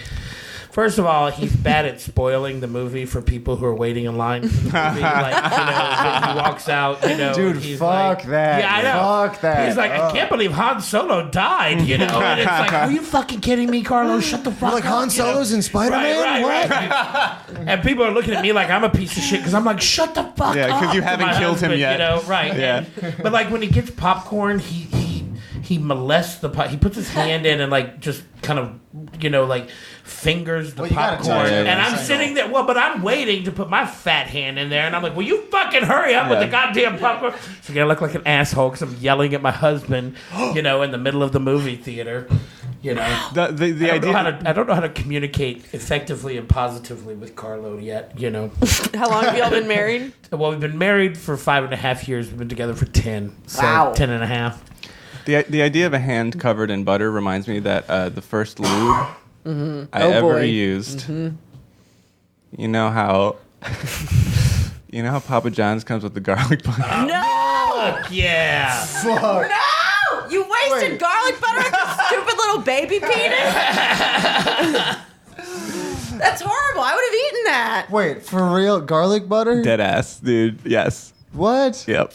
first of all, he's bad at spoiling the movie for people who are waiting in line for the movie. Like, when he walks out, Dude, he's fuck like, that. Yeah, I know. Fuck that. He's like, I can't believe Han Solo died, And it's like, are you fucking kidding me, Carlo? Shut the fuck Like up. Han Solo's in Spider-Man? What? Right. And people are looking at me like I'm a piece of shit because I'm like, shut the fuck up. Yeah, 'cause you to haven't my killed him husband, yet. Right. Yeah. But like when he gets popcorn, he molests the he puts his hand in and like just kind of like fingers the Well, you gotta popcorn. touch it. And I'm sitting there, but I'm waiting to put my fat hand in there, and I'm like, will you fucking hurry up with the goddamn popcorn? So I look like an asshole because I'm yelling at my husband, in the middle of the movie theater. The I idea. don't know how to communicate effectively and positively with Carlo yet. How long have y'all been married? Well, we've been married for 5.5 years. We've been together for 10. So Wow. 10 and a half. The idea of a hand covered in butter reminds me that the first lube I Oh, ever boy. used. You know how Papa John's comes with the garlic butter. No! Yeah. Fuck. No! You wasted Wait. garlic butter on your stupid little baby penis? That's horrible. I would have eaten that. Wait, for real? Garlic butter? Dead ass, dude. Yes. What? Yep.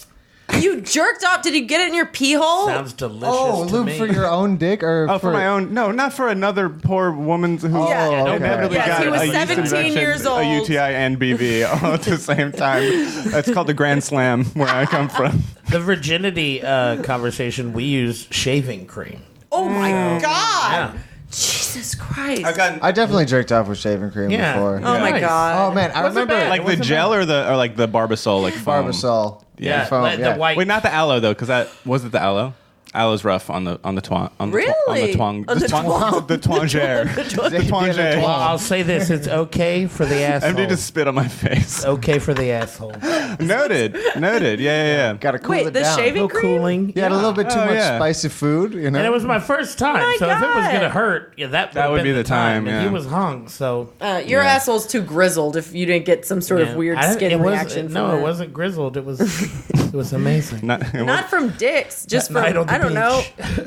You jerked off. Did you get it in your pee hole? Sounds delicious Oh, to lube me. for your own dick or Oh, for my own? No, not for another poor woman who Yeah. okay. inevitably Yes, got he was a yeast 17 infection, years old. a UTI and BV all at the same time. That's called the Grand Slam where I come from. The virginity conversation, we use shaving cream. Oh my God. Yeah. Jesus Christ. I definitely jerked off with shaving cream Yeah. before. Oh my Nice. God. Oh man, I Wasn't remember bad. Like the wasn't gel or the Barbasol, like foam? Barbasol. Yeah, Foam, the yeah. white. Wait, not the aloe though, because that was it. The aloe. Aloe's rough on the twang. On the Really? twang. On the twang. The twangere. The twangere. Well, I'll say this: it's okay for the asshole. MD just spit on my face. Okay for the asshole. Noted. Yeah. Gotta cool Wait, it the down. shaving No cream? cooling. You had a little bit too Oh, much yeah. spicy food, you know. And it was my first time, my so if it was God. gonna hurt, that would be the time, And yeah. he was hung, so Your asshole's too grizzled if you didn't get some sort yeah. of weird I- skin it was- reaction No, from it wasn't grizzled. It was amazing. Not from dicks, just That from, night on the I don't know,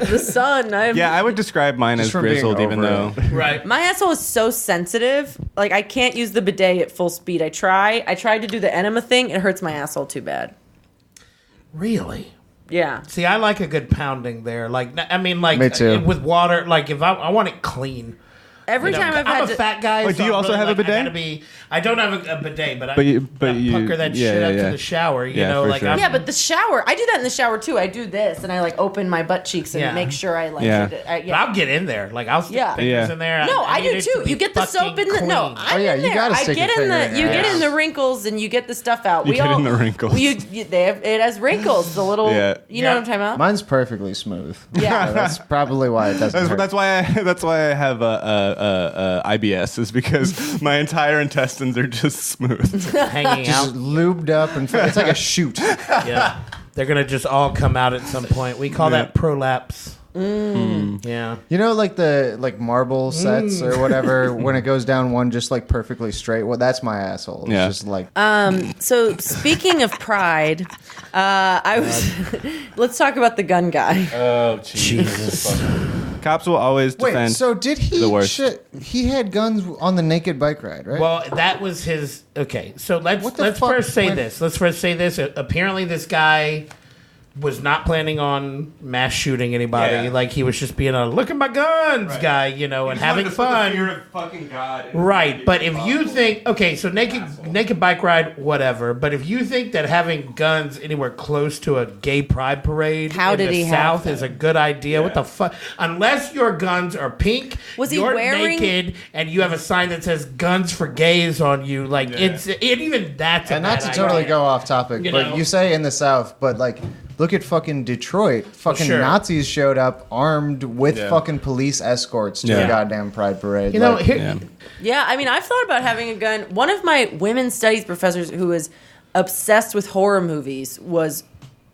the sun. Yeah, I would describe mine Just as from being grizzled, even over though. Right. My asshole is so sensitive. Like, I can't use the bidet at full speed. I tried to do the enema thing. It hurts my asshole too bad. Really? Yeah. See, I like a good pounding there. Like, I mean, like Me too. With water. Like, if I want it clean. Every You know, time I've I'm had a to, fat guy. Wait, do so you I'm also really have a like, bidet? I don't have a bidet, but But you- I but you- pucker that yeah, shit up yeah. to the shower. You Yeah, know, for like sure. I'm, yeah, but the shower, I do that in the shower too. I do this and I like open my butt cheeks and Yeah. make sure I like. Yeah. But I'll get in there. Like I'll stick Yeah. fingers Yeah. in there. No, I need do it to too. be You get the soap in fucking the no. clean. I'm yeah, in you there. gotta I stick get your in finger the. in You there. get in Yeah. the wrinkles and you get the stuff out. You get in the wrinkles. It has wrinkles. The little. Yeah. You know what I'm talking about? Mine's perfectly smooth. Yeah. That's probably why it doesn't hurt. That's why I have IBS is because my entire intestines are just smooth. hanging Just out. lubed up and it's like a shoot. Yeah, they're gonna just all come out at some point. We call that prolapse. Yeah. You know, like the marble sets or whatever, when it goes down one just like perfectly straight. Well, that's my asshole. It's just like. So speaking of pride, let's talk about the gun guy. Oh, Jesus. Cops will always defend. Wait, so did he? the worst. He had guns on the naked bike ride, right? Well, that was his. Okay, so let's What the fuck first say went- this. Let's first say this. Apparently, this guy was not planning on mass shooting anybody. Yeah. Like he was just being a look at my guns guy, and having fun. of fucking God. Right, but if you think so naked bike ride, whatever. But if you think that having guns anywhere close to a gay pride parade How in did the he have South them? is a good idea, what the fuck? Unless your guns are pink, Was he you're wearing- naked, and you have a sign that says "Guns for Gays" on you, like even that's a and not to bad totally idea. go off topic, You but know? you say in the South, but like. Look at fucking Detroit. Fucking sure. Nazis showed up armed with Yeah. fucking police escorts to Yeah. a goddamn pride parade. You know, Like, here, Yeah, I mean, I've thought about having a gun. One of my women's studies professors who is obsessed with horror movies was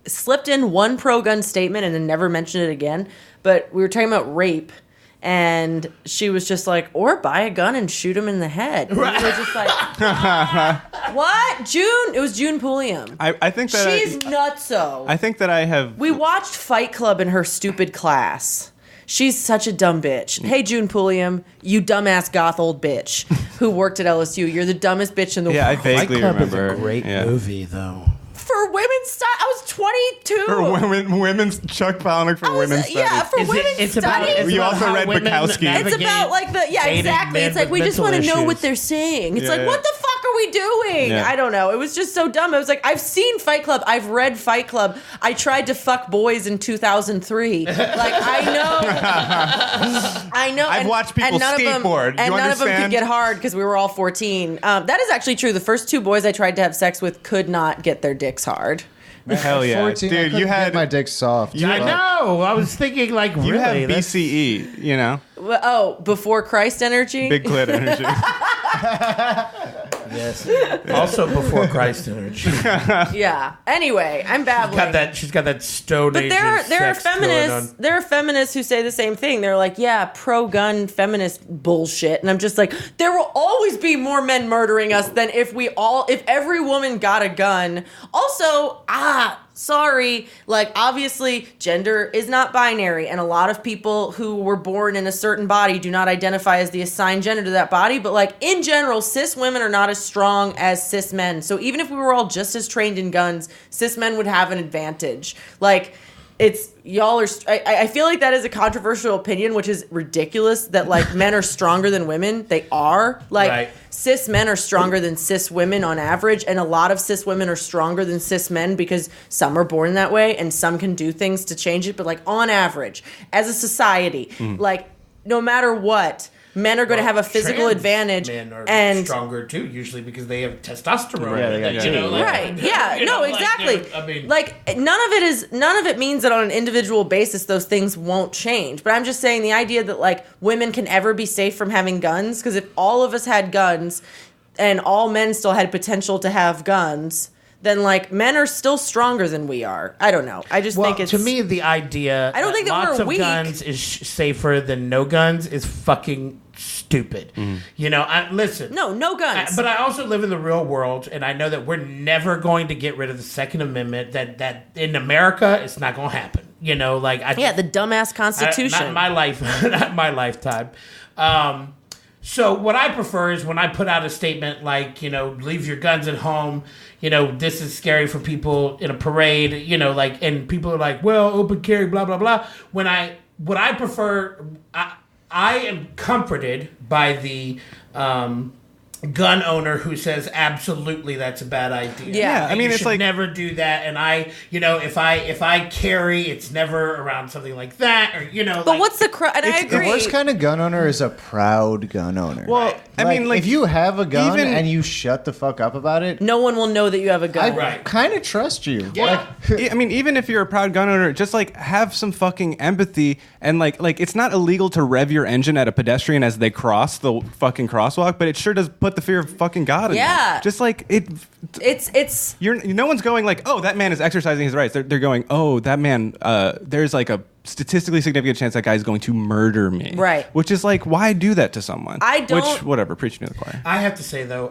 slipped in one pro-gun statement and then never mentioned it again. But we were talking about rape, and she was just like, or buy a gun and shoot him in the head. And we were just like, what? June? It was June Pulliam. I think that She's nutso. I think that I have. We watched Fight Club in her stupid class. She's such a dumb bitch. Hey, June Pulliam, you dumbass goth old bitch who worked at LSU. You're the dumbest bitch in the Yeah, I world. vaguely Fight Club remember. is a great yeah. movie, though. For women's studies, I was 22. For women's Chuck Palahniuk for I was- women's yeah, studies. for women's studies. You also how read women Bukowski. It's about like dating exactly. men It's like with we just want to mental know what issues. they're saying. It's Yeah, like, yeah. what the fuck are we doing? Yeah. I don't know. It was just so dumb. I was like, I've seen Fight Club. I've read Fight Club. I tried to fuck boys in 2003. Like I know. I've watched people none of them- skateboard. You and none of them could understand? get hard because we were all 14. That is actually true. The first two boys I tried to have sex with could not get their dicks hard. Hell yeah, 14, I dude! couldn't You get had my dick soft. I know. I was thinking like you really. have that's- BCE. You know, Well, oh, before Christ energy. big clit energy. Yes. Also before Christ energy. Yeah. Anyway, I'm babbling. She's got that stone But age there are sex going feminists. on. There are feminists who say the same thing. They're like, "Yeah, pro-gun feminist bullshit," and I'm just like, there will always be more men murdering us than if every woman got a gun. Also, sorry, like obviously gender is not binary, and a lot of people who were born in a certain body do not identify as the assigned gender to that body. But like in general, cis women are not as strong as cis men. So even if we were all just as trained in guns, cis men would have an advantage. Like it's y'all are. I feel like that is a controversial opinion, which is ridiculous. That like men are stronger than women. They are. Like Right. cis men are stronger than cis women on average, and a lot of cis women are stronger than cis men because some are born that way and some can do things to change it. But like on average, as a society, like no matter what, men are going to have a physical Trans advantage. Men are And stronger too, usually because they have testosterone. Yeah, they got You know, genes. like- right, yeah, you no, know, like, exactly. I mean, like none of it means that on an individual basis those things won't change. But I'm just saying the idea that like women can ever be safe from having guns, because if all of us had guns and all men still had potential to have guns, then like men are still stronger than we are. I don't know. I just well, think it's to me the idea. I don't think that lots we're of weak. guns is safer than no guns is fucking stupid. You know, listen. no guns. But I also live in the real world, and I know that we're never going to get rid of the Second Amendment. That in America, it's not going to happen. You know, like the dumbass Constitution. not my life, not my lifetime. So what I prefer is when I put out a statement like, you know, leave your guns at home. You know, this is scary for people in a parade. You know, like, and people are like, well, open carry, blah blah blah. What I prefer, I am comforted by the gun owner who says absolutely that's a bad idea. Yeah, I mean, you it's should like- never do that. And I, you know, if I carry, it's never around something like that, or you know. but like, what's the and I The agree. worst kind of gun owner is a proud gun owner. Well, I mean, like if you have a gun even- and you shut the fuck up about it, no one will know that you have a I gun. Right. kind of trust you. Yeah. I mean, even if you're a proud gun owner, just like have some fucking empathy and like it's not illegal to rev your engine at a pedestrian as they cross the fucking crosswalk, but it sure does put the fear of fucking God in Yeah. them. Just like it. It's No one's going like, oh, that man is exercising his rights. They're going, oh, that man. There's like a statistically significant chance that guy's going to murder me. Right. Which is like, why do that to someone? I don't- Which, whatever, preaching to the choir. I have to say though,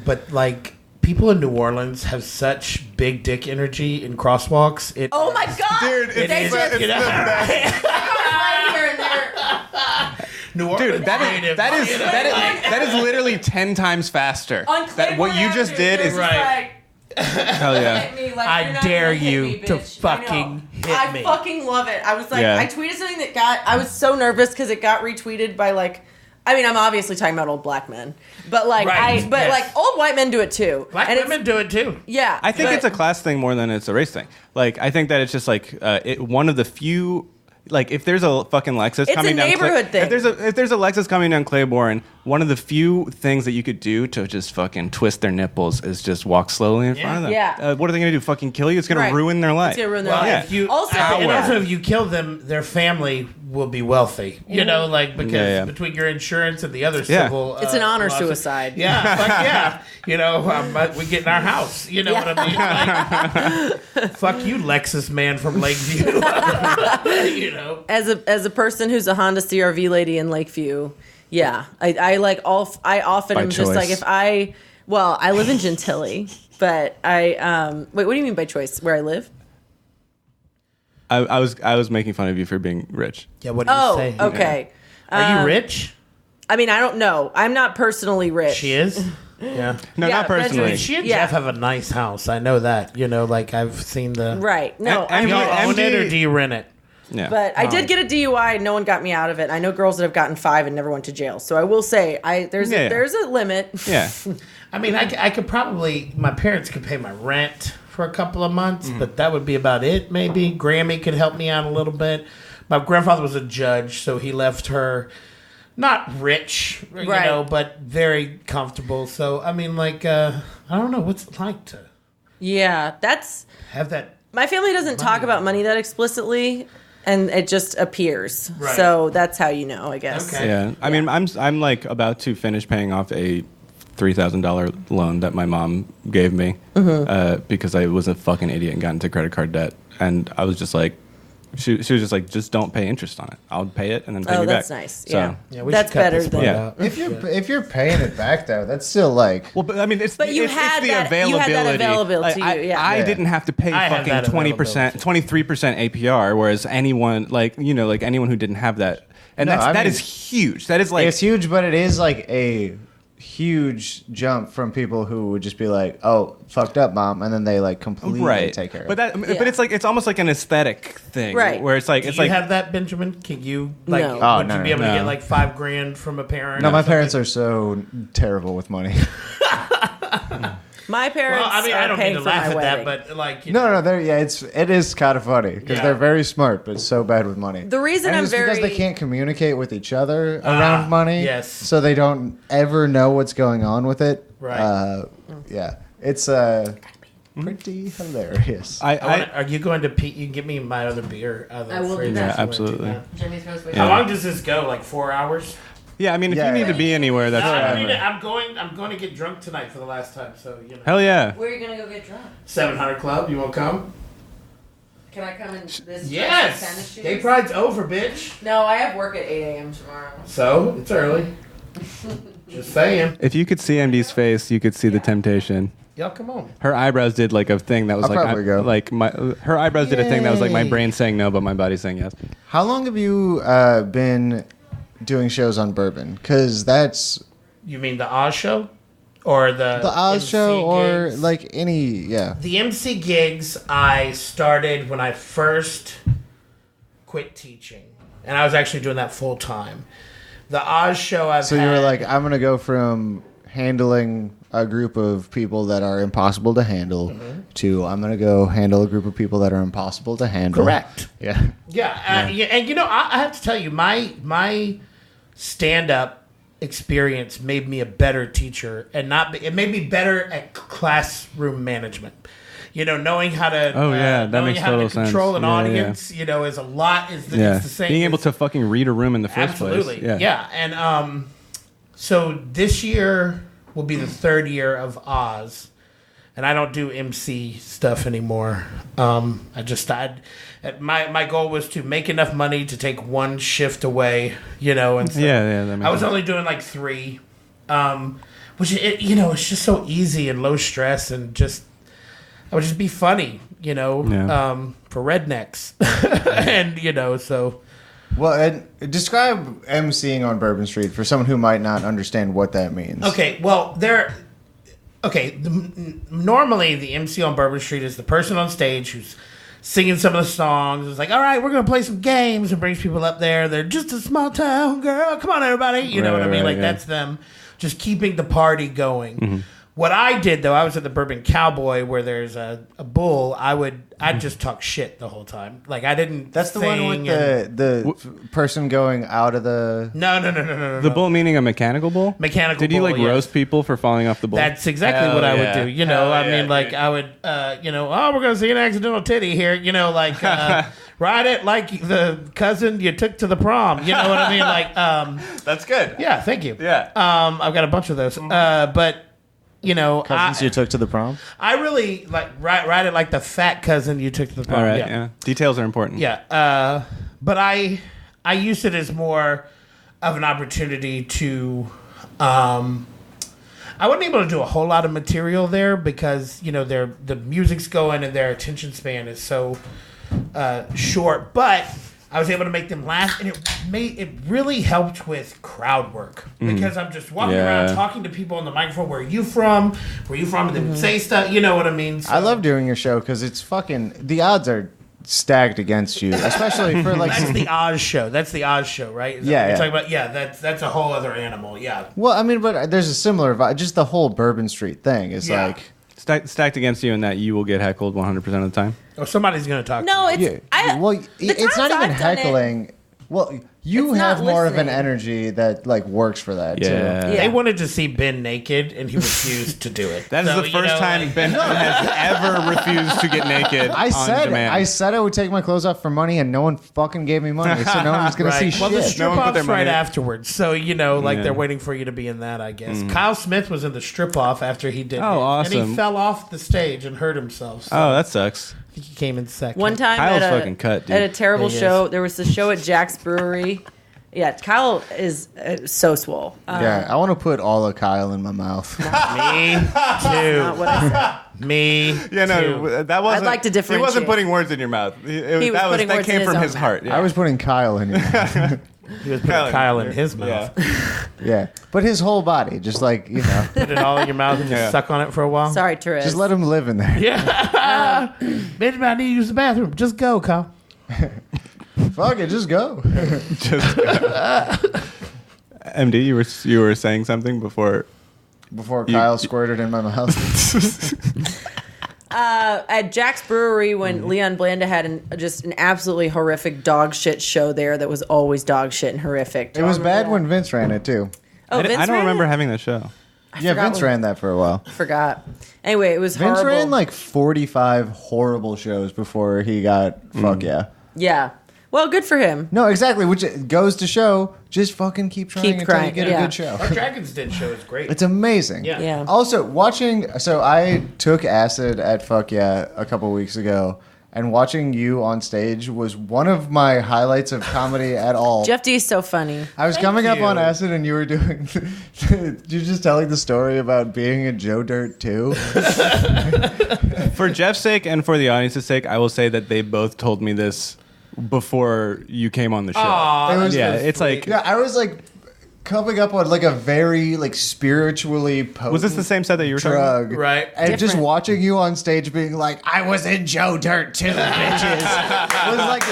but like people in New Orleans have such big dick energy in crosswalks. Oh my god, Dude, It They is, just you know? right here and there. New Orleans Dude, that is literally 10 times faster. On That what you Claiborne just Avenue, did they're is just Right. hell yeah. Hit me like, I you're not dare gonna hit you me, to bitch. fucking I know. hit I me. fucking love it. I was like, Yeah. I tweeted something that got. I was so nervous because it got retweeted by like. I mean, I'm obviously talking about old black men, but like Right, yes. like old white men do it too. Black And it's- women do it too. Yeah, I think but- it's a class thing more than it's a race thing. Like, I think that it's just like one of the few. Like, if there's a fucking Lexus It's coming a down, neighborhood thing. If there's a Lexus coming down Claiborne, one of the few things that you could do to just fucking twist their nipples is just walk slowly in front of them. Yeah. What are they gonna do? Fucking kill you? It's gonna Right. ruin their life. It's gonna ruin their Well, life. if you Also- and Power. also if you kill them, their family will be wealthy. You know, like because Yeah. between your insurance and the other Yeah. civil, It's an honor lawsuits- suicide. Yeah, fuck yeah. You know, we get in our house. You know what I mean? Like, fuck you, Lexus man from Lakeview. You know. As a person who's a Honda CRV lady in Lakeview, yeah, I often By am just like choice. I live in Gentilly, but wait, what do you mean by choice? Where I live? I was making fun of you for being rich. Yeah. What do you Oh, say? okay. Are you rich? I mean, I don't know. I'm not personally rich. She is. Yeah. No, Yeah, not personally. Benjamin, She and Yeah. Jeff have a nice house. I know that. You know, like I've seen the. Right. No, And- I and Do mean, you own it or do you rent it? Yeah. but I did get a DUI and no one got me out of it. I know girls that have gotten 5 and never went to jail. So I will say, there's Yeah. there's a limit. yeah. I mean, I could probably, my parents could pay my rent for a couple of months, but that would be about it, maybe. Grammy could help me out a little bit. My grandfather was a judge, so he left her not rich, you Right. know, but very comfortable. So, I mean, like, I don't know, what's it like to Yeah, that's have that? my family doesn't talk about money that explicitly, and it just appears. Right. So that's how you know, I guess. Okay. Yeah, I mean, I'm like about to finish paying off a $3,000 loan that my mom gave me because I was a fucking idiot and got into credit card debt, and I was just like, she was just like, just don't pay interest on it. I'll pay it and then pay Oh, you that's back. nice. So, Yeah. Yeah, we That's should cut better this than- part Yeah. out. If you're paying it back though, that's still like Well, but I mean, it's But you it's had the that- you had that availability. available to I, you, yeah. I Yeah. didn't have to pay I had fucking that 20%, 23% APR, whereas anyone like anyone who didn't have that, and No, I that mean- is huge. That is like it's huge, but it is like a huge jump from people who would just be like, "Oh, fucked up, mom," and then they like completely right. take care of But it. but it's like it's almost like an aesthetic thing, Right. Where it's like Do it's you like have that, Benjamin? Can you like? No. Oh, would no, you be no, able to no. get like $5,000 from a parent? No, or my something? parents are so terrible with money. My parents Well, I mean, I are don't paying mean to for laugh my at wedding. that, but like, you No, know, no, it is kind of funny because Yeah. they're very smart, but so bad with money. The reason and I'm it's because very- they can't communicate with each other around money. yes. So they don't ever know what's going on with it. Right. Yeah, it's pretty hilarious. are you going to Pete? You can give me my other beer. I will do fridge that. if you want Yeah, absolutely. to. Jimmy throws away. How long does this go? Like 4 hours? yeah. I mean, if Yeah, you need yeah. to be anywhere, that's I'm going to get drunk tonight for the last time. So you know. hell yeah. Where are you gonna go get drunk? 700 Club. You want to come? Can I come in this tennis Yes. shoes? Gay Pride's over, bitch. No, I have work at 8 a.m. tomorrow. So it's early. Just saying. If you could see MD's face, you could see the temptation. Y'all come on. Her eyebrows did like a thing that was I'll like probably go. like her eyebrows did a thing that was like my Yay. brain saying no, but my body saying yes. How long have you been doing shows on Bourbon? Because that's You mean the Oz show, or the Oz MC show, or gigs? like any, yeah. The MC gigs I started when I first quit teaching, and I was actually doing that full time. The Oz show I've So had, you were like, I'm gonna go from handling a group of people that are impossible to handle to I'm gonna go handle a group of people that are impossible to handle. correct. Yeah. Yeah, yeah, and you know, I have to tell you, my stand up experience made me a better teacher, and it made me better at classroom management. You know, knowing how to Oh, yeah, that knowing makes how total to control sense. an Yeah, yeah. audience. You know, is a lot. It's Yeah, the same. being able as- to fucking read a room in the first absolutely, place. yeah. And so this year will be the third year of Oz, and I don't do MC stuff anymore. My goal was to make enough money to take one shift away, and so that makes I was sense. only doing like 3, which it's just so easy and low stress, and I would just be funny, for rednecks, and so. Well, and describe emceeing on Bourbon Street for someone who might not understand what that means. Okay, well, normally the MC on Bourbon Street is the person on stage who's singing some of the songs. It's like, all right, we're going to play some games, and brings people up there. They're just a small town girl. Come on, everybody. You know what I mean? That's them just keeping the party going. Mm-hmm. What I did, though, I was at the Bourbon Cowboy where there's a bull. I'd just talk shit the whole time. Like, I didn't That's the one with the person going out of the... No. The bull meaning a mechanical bull? Mechanical bull, Did you, bull, yes. roast people for falling off the bull? That's exactly what I would do. I would, we're going to see an accidental titty here. Ride it like the cousin you took to the prom. You know what I mean? That's good. Yeah, thank you. Yeah. I've got a bunch of those. But... Cousins you took to the prom? I really ride it like the fat cousin you took to the prom. All right, yeah. Details are important. Yeah. But I used it as more of an opportunity to... I wasn't able to do a whole lot of material there because, the music's going and their attention span is so short. But... I was able to make them laugh, and it really helped with crowd work because I'm just walking around talking to people on the microphone. Where are you from? Where are you from? And then say stuff. You know what I mean? So, I love doing your show because it's fucking... The odds are stacked against you, especially for like... That's the Oz show. That's the Oz show, right? Is that what you're talking about? That's a whole other animal. Yeah. Well, I mean, but there's a similar vibe. Just the whole Bourbon Street thing is like... Stacked against you in that you will get heckled 100% of the time. Or somebody's going to talk No, to you. it's... it's not even I've done heckling. Well, you It's have not more of an listening. energy that like works for that too. Yeah. They wanted to see Ben naked, and he refused to do it. That is So, the first time Ben has ever refused to get naked I said I would take my clothes off for money, and no one fucking gave me money, so no one was gonna see Well, the shit. strip No one put their off's right money- afterwards, so they're waiting for you to be in that. I guess Kyle Smith was in the strip off after he did. Oh, it, awesome. And he fell off the stage and hurt himself. So Oh, that sucks. I think he came in second. One time Kyle's at fucking cut, dude. at a terrible He is. show, there was a show at Jack's Brewery. Yeah, Kyle is so swole. Yeah, I want to put all of Kyle in my mouth. Me Not too. what I said. Me. Yeah, no, too. that wasn't... I'd like to He wasn't differentiate. putting words in your mouth. He was putting that words came in from his his own heart. Yeah. I was putting Kyle in your mouth. He was putting Kyle in his mouth. Yeah. Yeah, but his whole body, just like Put it all in your mouth and just Yeah. suck on it for a while. Sorry, Therese. just let him live in there. Yeah. Benjamin, I need to use the bathroom. Just go, Kyle. Fuck it, just go. Just, MD, you were saying something before. Before Kyle squirted in my mouth. At Jack's Brewery, when Leon Blanda had just an absolutely horrific dog shit show there that was always dog shit and horrific. It was bad that? when Vince ran it too. Oh, Vince I don't ran remember it? having that show. Yeah, forgot Vince when- ran that for a while. Forgot. Anyway, it was Vince horrible. ran like 45 horrible shows before he got fuck yeah. Yeah. Well, good for him. No, exactly. Which goes to show, just fucking keep trying Keep until trying, you get yeah. a good show. Our Dragon's Den show is great. It's amazing. Yeah. Yeah. Also, watching. So I took acid at Fuck Yeah a couple weeks ago, and watching you on stage was one of my highlights of comedy at all. Jeff D is so funny. I was Thank coming up you. on acid, and you were doing. You're just telling the story about being a Joe Dirt too. For Jeff's sake and for the audience's sake, I will say that they both told me this before you came on the show. Aw, It was- Yeah, that's it's sweet. like... Yeah, I was like coming up on like a very like spiritually potent Was this the same set that you were talking about? drug, Right. And just Different. watching you on stage being like, "I was in Joe Dirt too, bitches," was like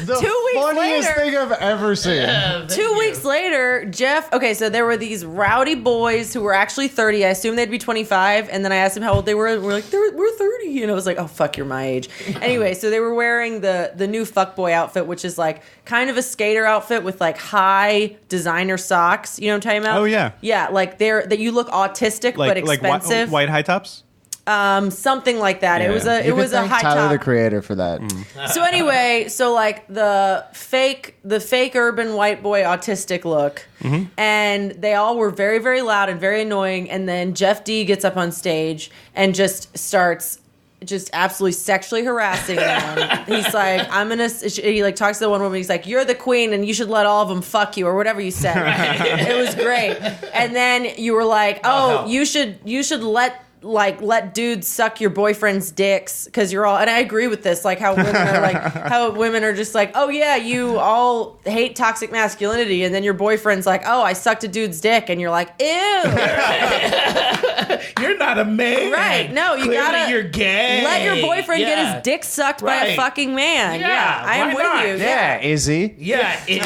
the 2 weeks funniest later- thing I've ever seen. 2 weeks later, Jeff. Okay, so there were these rowdy boys who were actually 30. I assumed they'd be 25, and then I asked them how old they were, and we're like, we're 30, and I was like, oh fuck, you're my age. Anyway, so they were wearing the new fuckboy outfit, which is like kind of a skater outfit with like high designer socks. You know what I'm talking about? Oh, yeah. Yeah, like that you look autistic but Like expensive. white high tops? something like that. Yeah. It was a You it could was a thank high Tyler, top. the creator, for that. So anyway, so like the fake urban white boy autistic look, and they all were very, very loud and very annoying. And then Jeff D gets up on stage and just starts just absolutely sexually harassing them. He's like, he like talks to the one woman. He's like, you're the queen and you should let all of them fuck you, or whatever you said. It was great. And then you were like, you should let dudes suck your boyfriend's dicks because you're all, and I agree with this, like how women are just like, oh yeah, you all hate toxic masculinity, and then your boyfriend's like, oh, I sucked a dude's dick, and you're like, ew. You're not a man. Right. No, you gotta. You're gay. Let your boyfriend get his dick sucked by a fucking man. Yeah, I am why with not? you. Yeah, Izzy. Yeah, Izzy.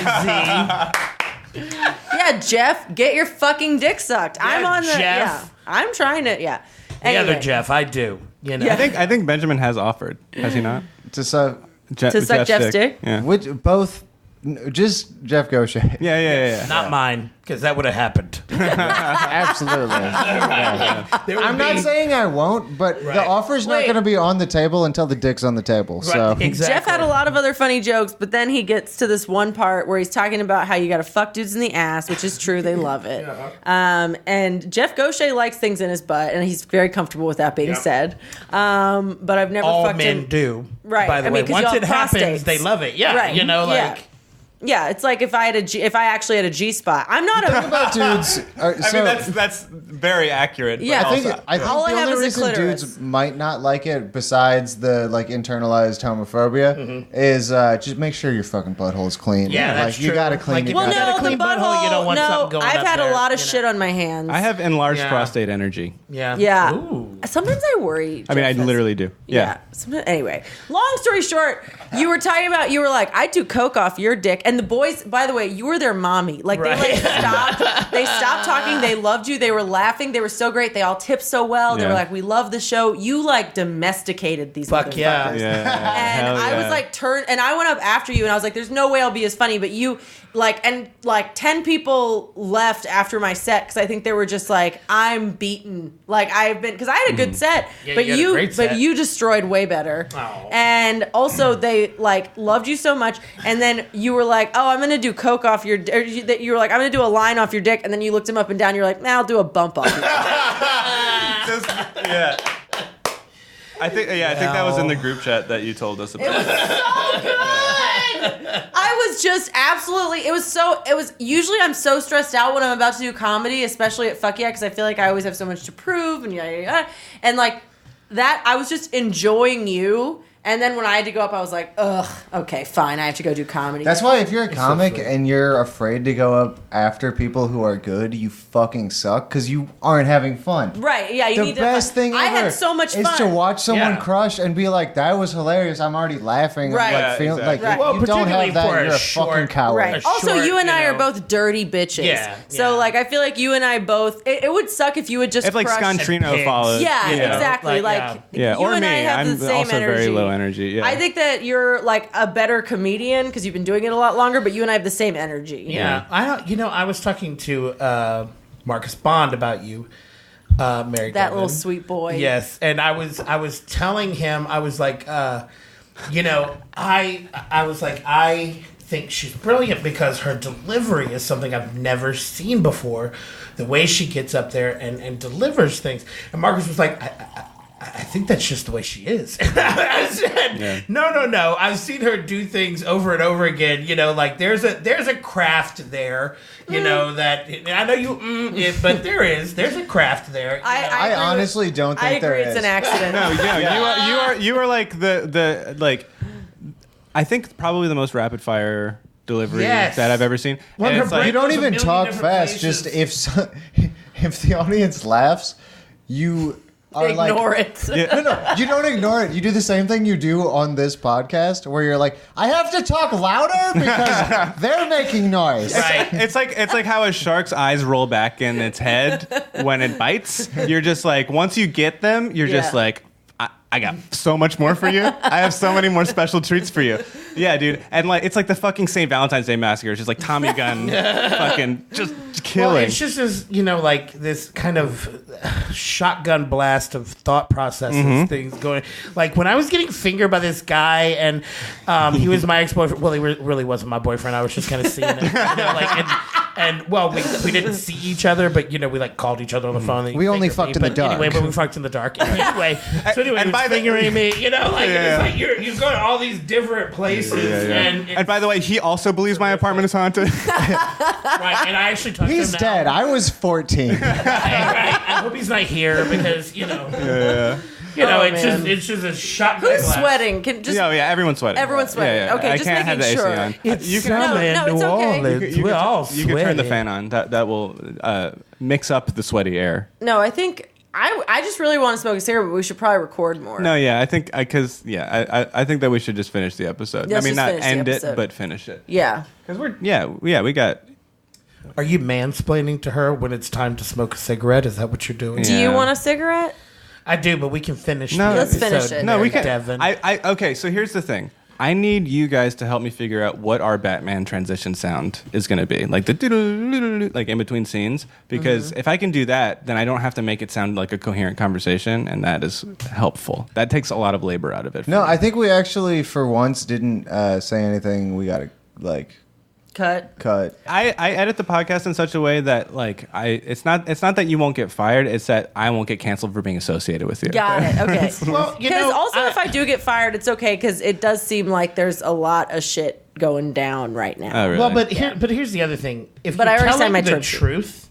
Yeah, Jeff, get your fucking dick sucked. I'm on the. Jeff. Yeah, I'm trying to. Yeah. The Anyway, other Jeff, I do. You know. Yeah. I think Benjamin has offered. Has he not? To suck, To suck Jeff's dick? Yeah. which both, just Jeff Gaucher. Yeah. Not mine, because that would have happened. Absolutely. There would I'm not be- saying I won't, but Right. the offer's not Wait. going to be on the table until the dick's on the table. So Right, exactly. Jeff had a lot of other funny jokes, but then he gets to this one part where he's talking about how you got to fuck dudes in the ass, which is true. They love it. And Jeff Gaucher likes things in his butt, and he's very comfortable with that being Yeah. said. But I've never All fucked men him. do. Right. By the I mean, way, 'cause you once all it happens, prostates. they love it. Yeah. Right. You know, like. Yeah. Yeah, it's like if I actually had a G spot. I'm not a. about dudes. Are, I so, mean, that's very accurate. but Yeah. I think also- All I the have only is a reason clitoris. dudes might not like it, besides the like internalized homophobia, is just make sure your fucking butthole's clean. Yeah, like that's you true. got to clean Like, it. if Well, you got a no, clean the butthole, butthole. you don't want no, something going I've up had there, a lot of you know? shit on my hands. I have enlarged Yeah. prostate energy. Yeah. Yeah. Ooh. Sometimes I worry. I mean, I Jeff, literally do. Yeah. Anyway, long story short, you were talking about, you were like, I do coke off your dick. And the boys, by the way, you were their mommy. Like, Right. they stopped talking. They loved you. They were laughing. They were so great. They all tipped so well. They Yeah. were like, we love the show. You, like, domesticated these Fuck motherfuckers. yeah. Yeah. And I was like, and I went up after you and I was like, there's no way I'll be as funny. But you, like, 10 people left after my set because I think they were just like, I'm beaten. Like, I've been, because I had a good set, Yeah, but you had a great set. you destroyed way better. Oh. And also, they, like, loved you so much. And then you were like, oh, I'm going to do coke off your, or you were like, I'm going to do a line off your dick. And then you looked him up and down. You're like, nah, I'll do a bump off your dick. Yeah. I think that was in the group chat that you told us about. It was so good. I was just absolutely. It was usually I'm so stressed out when I'm about to do comedy, especially at Fuck Yeah, because I feel like I always have so much to prove and yada yada. And like that, I was just enjoying you. And then when I had to go up, I was like, ugh, okay, fine, I have to go do comedy. That's why if you're a comic sweet. and you're afraid to go up after people who are good, you fucking suck because you aren't having fun. Right? Yeah, you The need best to. thing I ever had so much is fun to watch someone Yeah. crush and be like, "That was hilarious." I'm already laughing. Right. I'm like, Yeah, feeling exactly. like Well, you don't particularly have that. for a You're a short- fucking coward. Right. A Also, short, you and I you are know. both dirty bitches. Yeah, So yeah. like, I feel like you and I both. It would suck if you would just If like crush. Scontrino pigs. followed. Yeah, you know, exactly. like, Like, Yeah, you or and me. I have I'm the same also energy. very low energy. Yeah. I think that you're like a better comedian because you've been doing it a lot longer, but you and I have the same energy. Yeah. I don't. You know, I was talking to Marcus Bond about you, Mary. That Devon. little sweet boy. Yes, and I was telling him, I was like, you know, I was like, I think she's brilliant because her delivery is something I've never seen before. The way she gets up there and delivers things. And Marcus was like, I think that's just the way she is. I said, Yeah. no. I've seen her do things over and over again. You know, like there's a craft there. You know that I know you, but there's a craft there. you know? I agree honestly with- don't think I agree there it's is. an accident. No, yeah, you are like the like. I think probably the most rapid fire delivery Yes. that I've ever seen. Well, And her it's like, You don't There's a even million talk different fast. places. Just if the audience laughs, you are Ignore like, it. No, you don't ignore it. You do the same thing you do on this podcast, where you're like, I have to talk louder because they're making noise. Right. It's like how a shark's eyes roll back in its head when it bites. You're just like once you get them, you're just Yeah. like I got so much more for you. I have so many more special treats for you. Yeah, dude. And like it's like the fucking St. Valentine's Day Massacre. It's just like Tommy gun fucking just killing. Well, it's just as, like this kind of shotgun blast of thought processes, things going. Like when I was getting fingered by this guy and he was my ex-boyfriend. Well, he really wasn't my boyfriend. I was just kind of seeing it. And we didn't see each other, but we like called each other on the phone. And we only fucked in the dark. Anyway, but we fucked in the dark. Anyway, so anyway, he was fingering me. It's like you're going to all these different places. And by the way, he also believes my apartment is haunted. Right, and I actually talked to him. He's dead. I was 14. Right. I hope he's not here because it's just a shotgun. Who's blast. sweating? Everyone's sweating. Everyone's sweating. Yeah. Okay, I just can't have the making AC sure. on. It's You can, summer in No, New it's okay. Orleans. We're all you can turn the sweating. fan on. That will mix up the sweaty air. No, I think I just really want to smoke a cigarette, but we should probably record more. No, I think I think that we should just finish the episode. Let's I mean, just not finish the end it, episode. but finish it. Yeah. Because we got. Are you mansplaining to her when it's time to smoke a cigarette? Is that what you're doing? Do you Yeah. want a cigarette? I do, but we can finish. No, the let's finish episode it. No, we there, can. Devin. Okay, so here's the thing. I need you guys to help me figure out what our Batman transition sound is going to be, like the doo-doo-doo-doo-doo, like in between scenes. Because if I can do that, then I don't have to make it sound like a coherent conversation, and that is helpful. That takes a lot of labor out of it. No, I think we actually, for once, didn't say anything we got to, cut. I edit the podcast in such a way that it's not that you won't get fired, it's that I won't get canceled for being associated with you. Got it. Okay. Well, Because also, if I do get fired, it's okay because it does seem like there's a lot of shit going down right now. Oh, really? Well, but here's the other thing. If But I you're already signed telling my the term sheet. truth,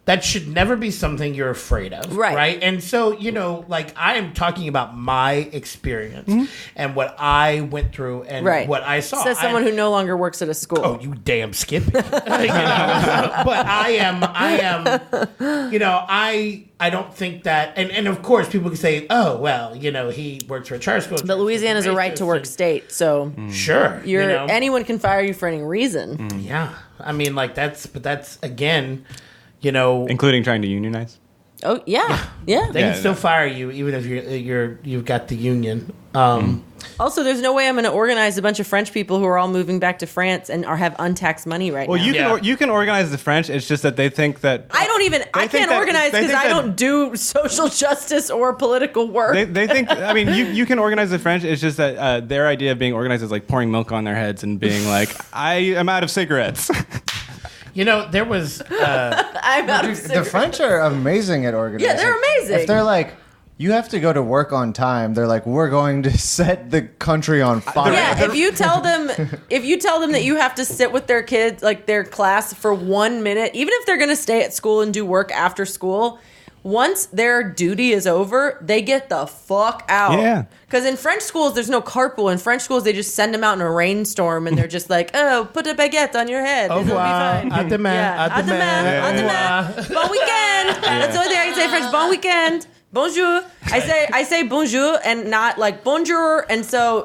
that should never be something you're afraid of. Right. Right. And so, I am talking about my experience and what I went through and Right. what I saw. Says someone who no longer works at a school. Oh, you damn Skippy. But I don't think that, and of course people can say, oh, well, he works for a charter school. But Louisiana's a right to work state, so Sure. anyone can fire you for any reason. Yeah. I mean, that's again, including trying to unionize. Oh yeah. they Yeah, can still no. fire you even if you've got the union. Also, there's no way I'm going to organize a bunch of French people who are all moving back to France and have untaxed money right Well, now. you can organize the French. It's just that they think that I think can't that- organize they because think I that- don't do social justice or political work. They think. I mean, you can organize the French. It's just that their idea of being organized is like pouring milk on their heads and being like, "I am out of cigarettes." There was I'm out of The cigarettes. French are amazing at organizing. Yeah, they're amazing. If they're like, you have to go to work on time, they're like, we're going to set the country on fire. Yeah, if you tell them that you have to sit with their kids, like their class, for 1 minute, even if they're going to stay at school and do work after school, once their duty is over, they get the fuck out. Yeah. Because in French schools, there's no carpool. In French schools, they just send them out in a rainstorm, and they're just like, "Oh, put a baguette on your head, au and it'll be revoir, fine." à demain, Yeah. à demain, À demain. Bon weekend. That's the only thing I can say in French. Bon weekend. Bonjour. I say bonjour and not like bonjour. And so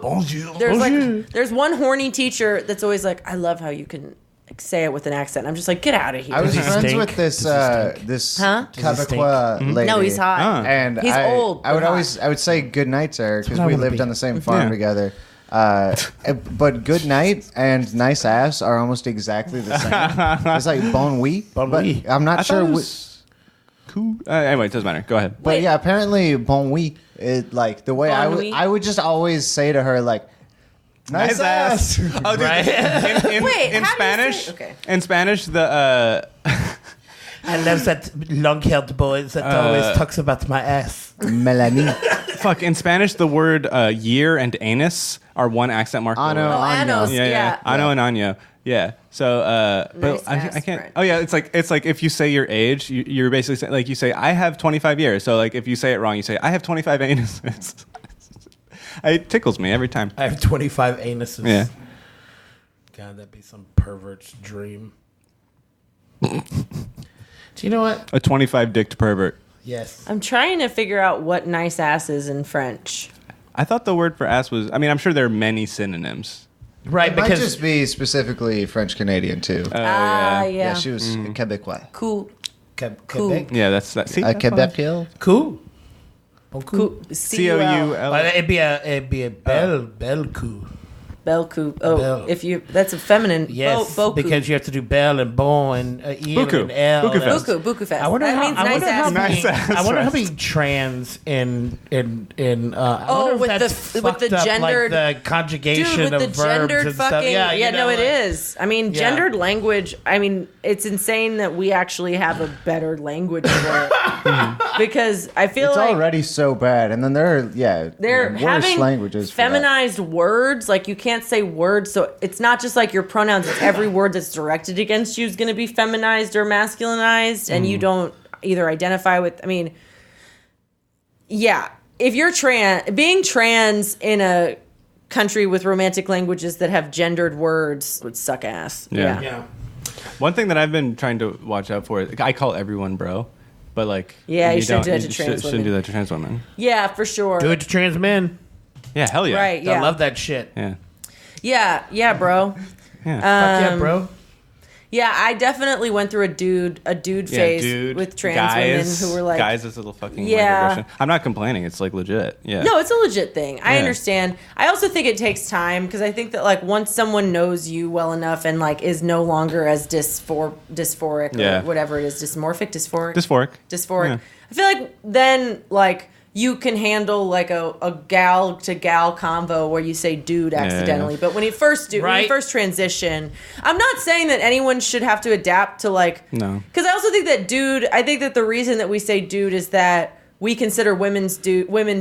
there's one horny teacher that's always like, I love how you can say it with an accent. I'm just like, get out of here. I was Does he friends stink? with this Does Huh? Quebecois lady. No, he's hot. And He's old, I would but always, I would say good night to her because what I we wanna lived be. on the same farm Yeah. together. But good night and nice ass are almost exactly the same. It's like bon nuit. Bon but nuit. I'm not I sure. thought it was cool. Anyway, it doesn't matter. Go ahead. But yeah, apparently bon nuit. It like the way Bon nuit. I would just always say to her like, nice ass. Oh, dude. Right? Wait, in how do you Spanish, say- okay. in Spanish, the I love that long-haired boy that always talks about my ass. Melanie. fuck in Spanish, the word year and anus are one accent mark. Ano, away. Oh, Ano. anos. Yeah. Ano and Anya. Yeah. So, but Nice I ass can't. French. Oh yeah, it's like if you say your age, you're basically saying, like you say I have 25 years. So like if you say it wrong, you say I have 25 anuses. It tickles me every time. I have 25 anuses. Yeah. God, that'd be some pervert's dream. Do you know what? A 25 dicked pervert. Yes. I'm trying to figure out what nice ass is in French. I thought the word for ass was. I mean, I'm sure there are many synonyms. Right, It might because just be specifically French Canadian too. Yeah. Yeah, she was Quebecois. Cool. Quebec. Cool. Yeah, that's that. See, A that's fine. Quebec hill. Cool. C-O-U-L. It'd be a bel coup. Belku. Oh, Bel. that's a feminine. Yes, Boku. because you have to do bell and bon and il Buku. and l. Buku fest. Buku fest. I wonder that how. means I nice wonder how ass. many. Nice ass I wonder how fest. many trans in. I wonder with if that's the- with the fucked up, gendered- like the conjugation Dude, with of the verbs gendered and fucking stuff. Yeah, you know, it like- is. I mean, Yeah. gendered language. I mean, it's insane that we actually have a better language for it because I feel It's like already so bad, and then they're worse having languages. for that. feminized words. Like you can't say words, so it's not just like your pronouns. It's every word that's directed against you is going to be feminized or masculinized, and you don't either identify with. I mean, yeah, if you're being trans in a country with romantic languages that have gendered words would suck ass. Yeah. Yeah. One thing that I've been trying to watch out for, I call everyone bro, but like, Yeah, you shouldn't do don't- that to trans shouldn't women. do that to trans women. Yeah, for sure. Do it to trans men. Yeah, hell yeah. Right. Yeah. I love that shit. Yeah. Yeah, bro. Yeah. Fuck yeah, bro. Yeah, I definitely went through a dude phase with trans women who were like, guys, is a little fucking Yeah. microaggression. I'm not complaining. It's like legit. Yeah. no, it's a legit thing. I Yeah. understand. I also think it takes time because I think that like once someone knows you well enough and like is no longer as dysphoric Yeah. or whatever it is, dysmorphic. Dysphoric. Yeah. I feel like then like you can handle like a gal to gal convo where you say dude accidentally. But when you first transition, I'm not saying that anyone should have to adapt to like, No. because I also think that I think that the reason that we say dude is that we consider women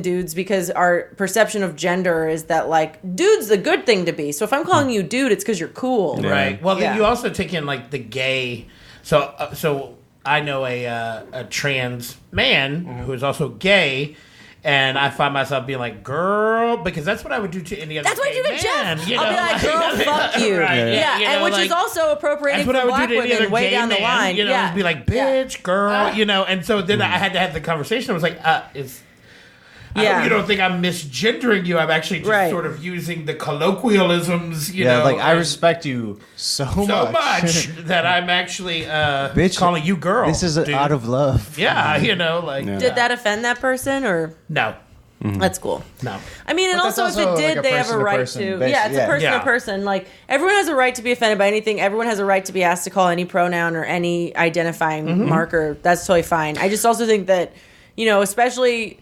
dudes because our perception of gender is that like dude's the good thing to be. So if I'm calling you dude, it's because you're cool. Yeah. Right. Well, Yeah. then you also take in like the gay. So I know a trans man who is also gay, and I find myself being like, "Girl," because that's what I would do to any other. That's what gay you do to man, Jeff. you I'll be know, like, girl, fuck you. Right, Yeah, you and know, which like, is also appropriating That's what for I would black do to any women other way gay down the man, line. you know, yeah. it'd be like, "Bitch, girl," you know, and so then I had to have the conversation. I was like, I Yeah. hope you don't think I'm misgendering you. I'm actually just Right. sort of using the colloquialisms, you Yeah, know. like I and respect you so much that I'm actually Bitch, calling you girl. This is dude. out of love. Yeah, you know, like Yeah. Did that offend that person or no, that's cool? no. I mean, and But that's also if also it did, like a they have a right person-to-person to. basis, Yeah, it's yeah. a person Yeah. to person. Like everyone has a right to be offended by anything. Everyone has a right to be asked to call any pronoun or any identifying marker. That's totally fine. I just also think that, you know, especially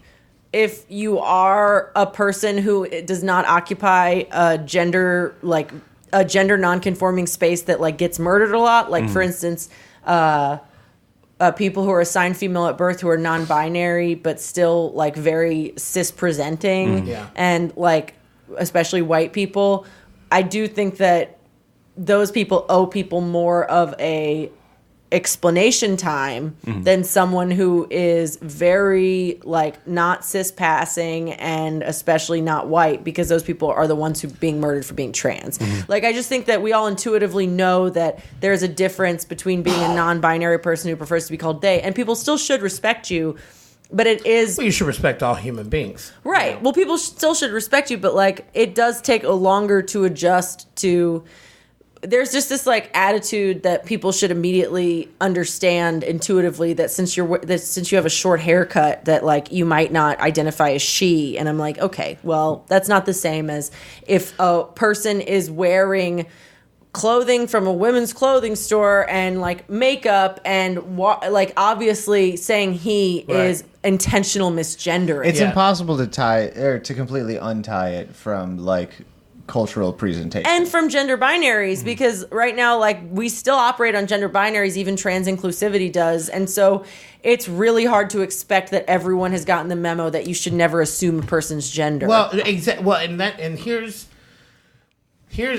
if you are a person who does not occupy a gender non-conforming space that like gets murdered a lot, like for instance, people who are assigned female at birth who are non-binary but still like very cis-presenting, Yeah. and like especially white people, I do think that those people owe people more of a explanation time than someone who is very like not cis passing and especially not white, because those people are the ones who are being murdered for being trans. Like I just think that we all intuitively know that there's a difference between being a non-binary person who prefers to be called they, and people still should respect you, but it is Well, you should respect all human beings. right. Well, people still should respect you, but like it does take a longer to adjust to. There's just this like attitude that people should immediately understand intuitively that since you have a short haircut that like you might not identify as she, and I'm like, okay, well that's not the same as if a person is wearing clothing from a women's clothing store and like makeup and like obviously saying he Right. is intentional misgendering. It's Yeah. impossible to tie or to completely untie it from like cultural presentation. And from gender binaries, because right now, like, we still operate on gender binaries, even trans inclusivity does. And so it's really hard to expect that everyone has gotten the memo that you should never assume a person's gender. Well, and here's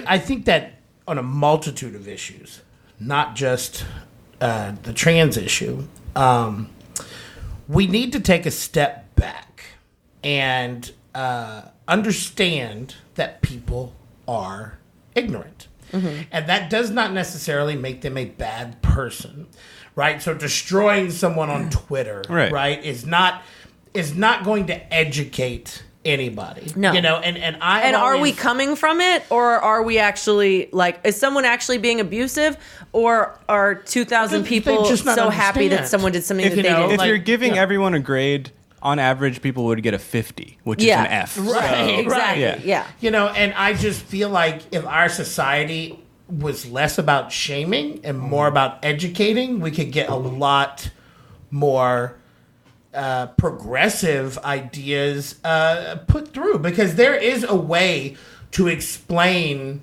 I think that on a multitude of issues, not just the trans issue, we need to take a step back and understand that people are ignorant. And that does not necessarily make them a bad person, right? So destroying someone on Twitter, right, is not going to educate anybody. No. You know, and are we coming from it, or are we actually, like, is someone actually being abusive, or are 2,000 They people just not so happy that understand. someone did something that You they know, didn't? If like, you're giving yeah. everyone a grade on average, people would get a 50, which is an F. Right, exactly. Yeah. You know, and I just feel like if our society was less about shaming and more about educating, we could get a lot more progressive ideas put through, because there is a way to explain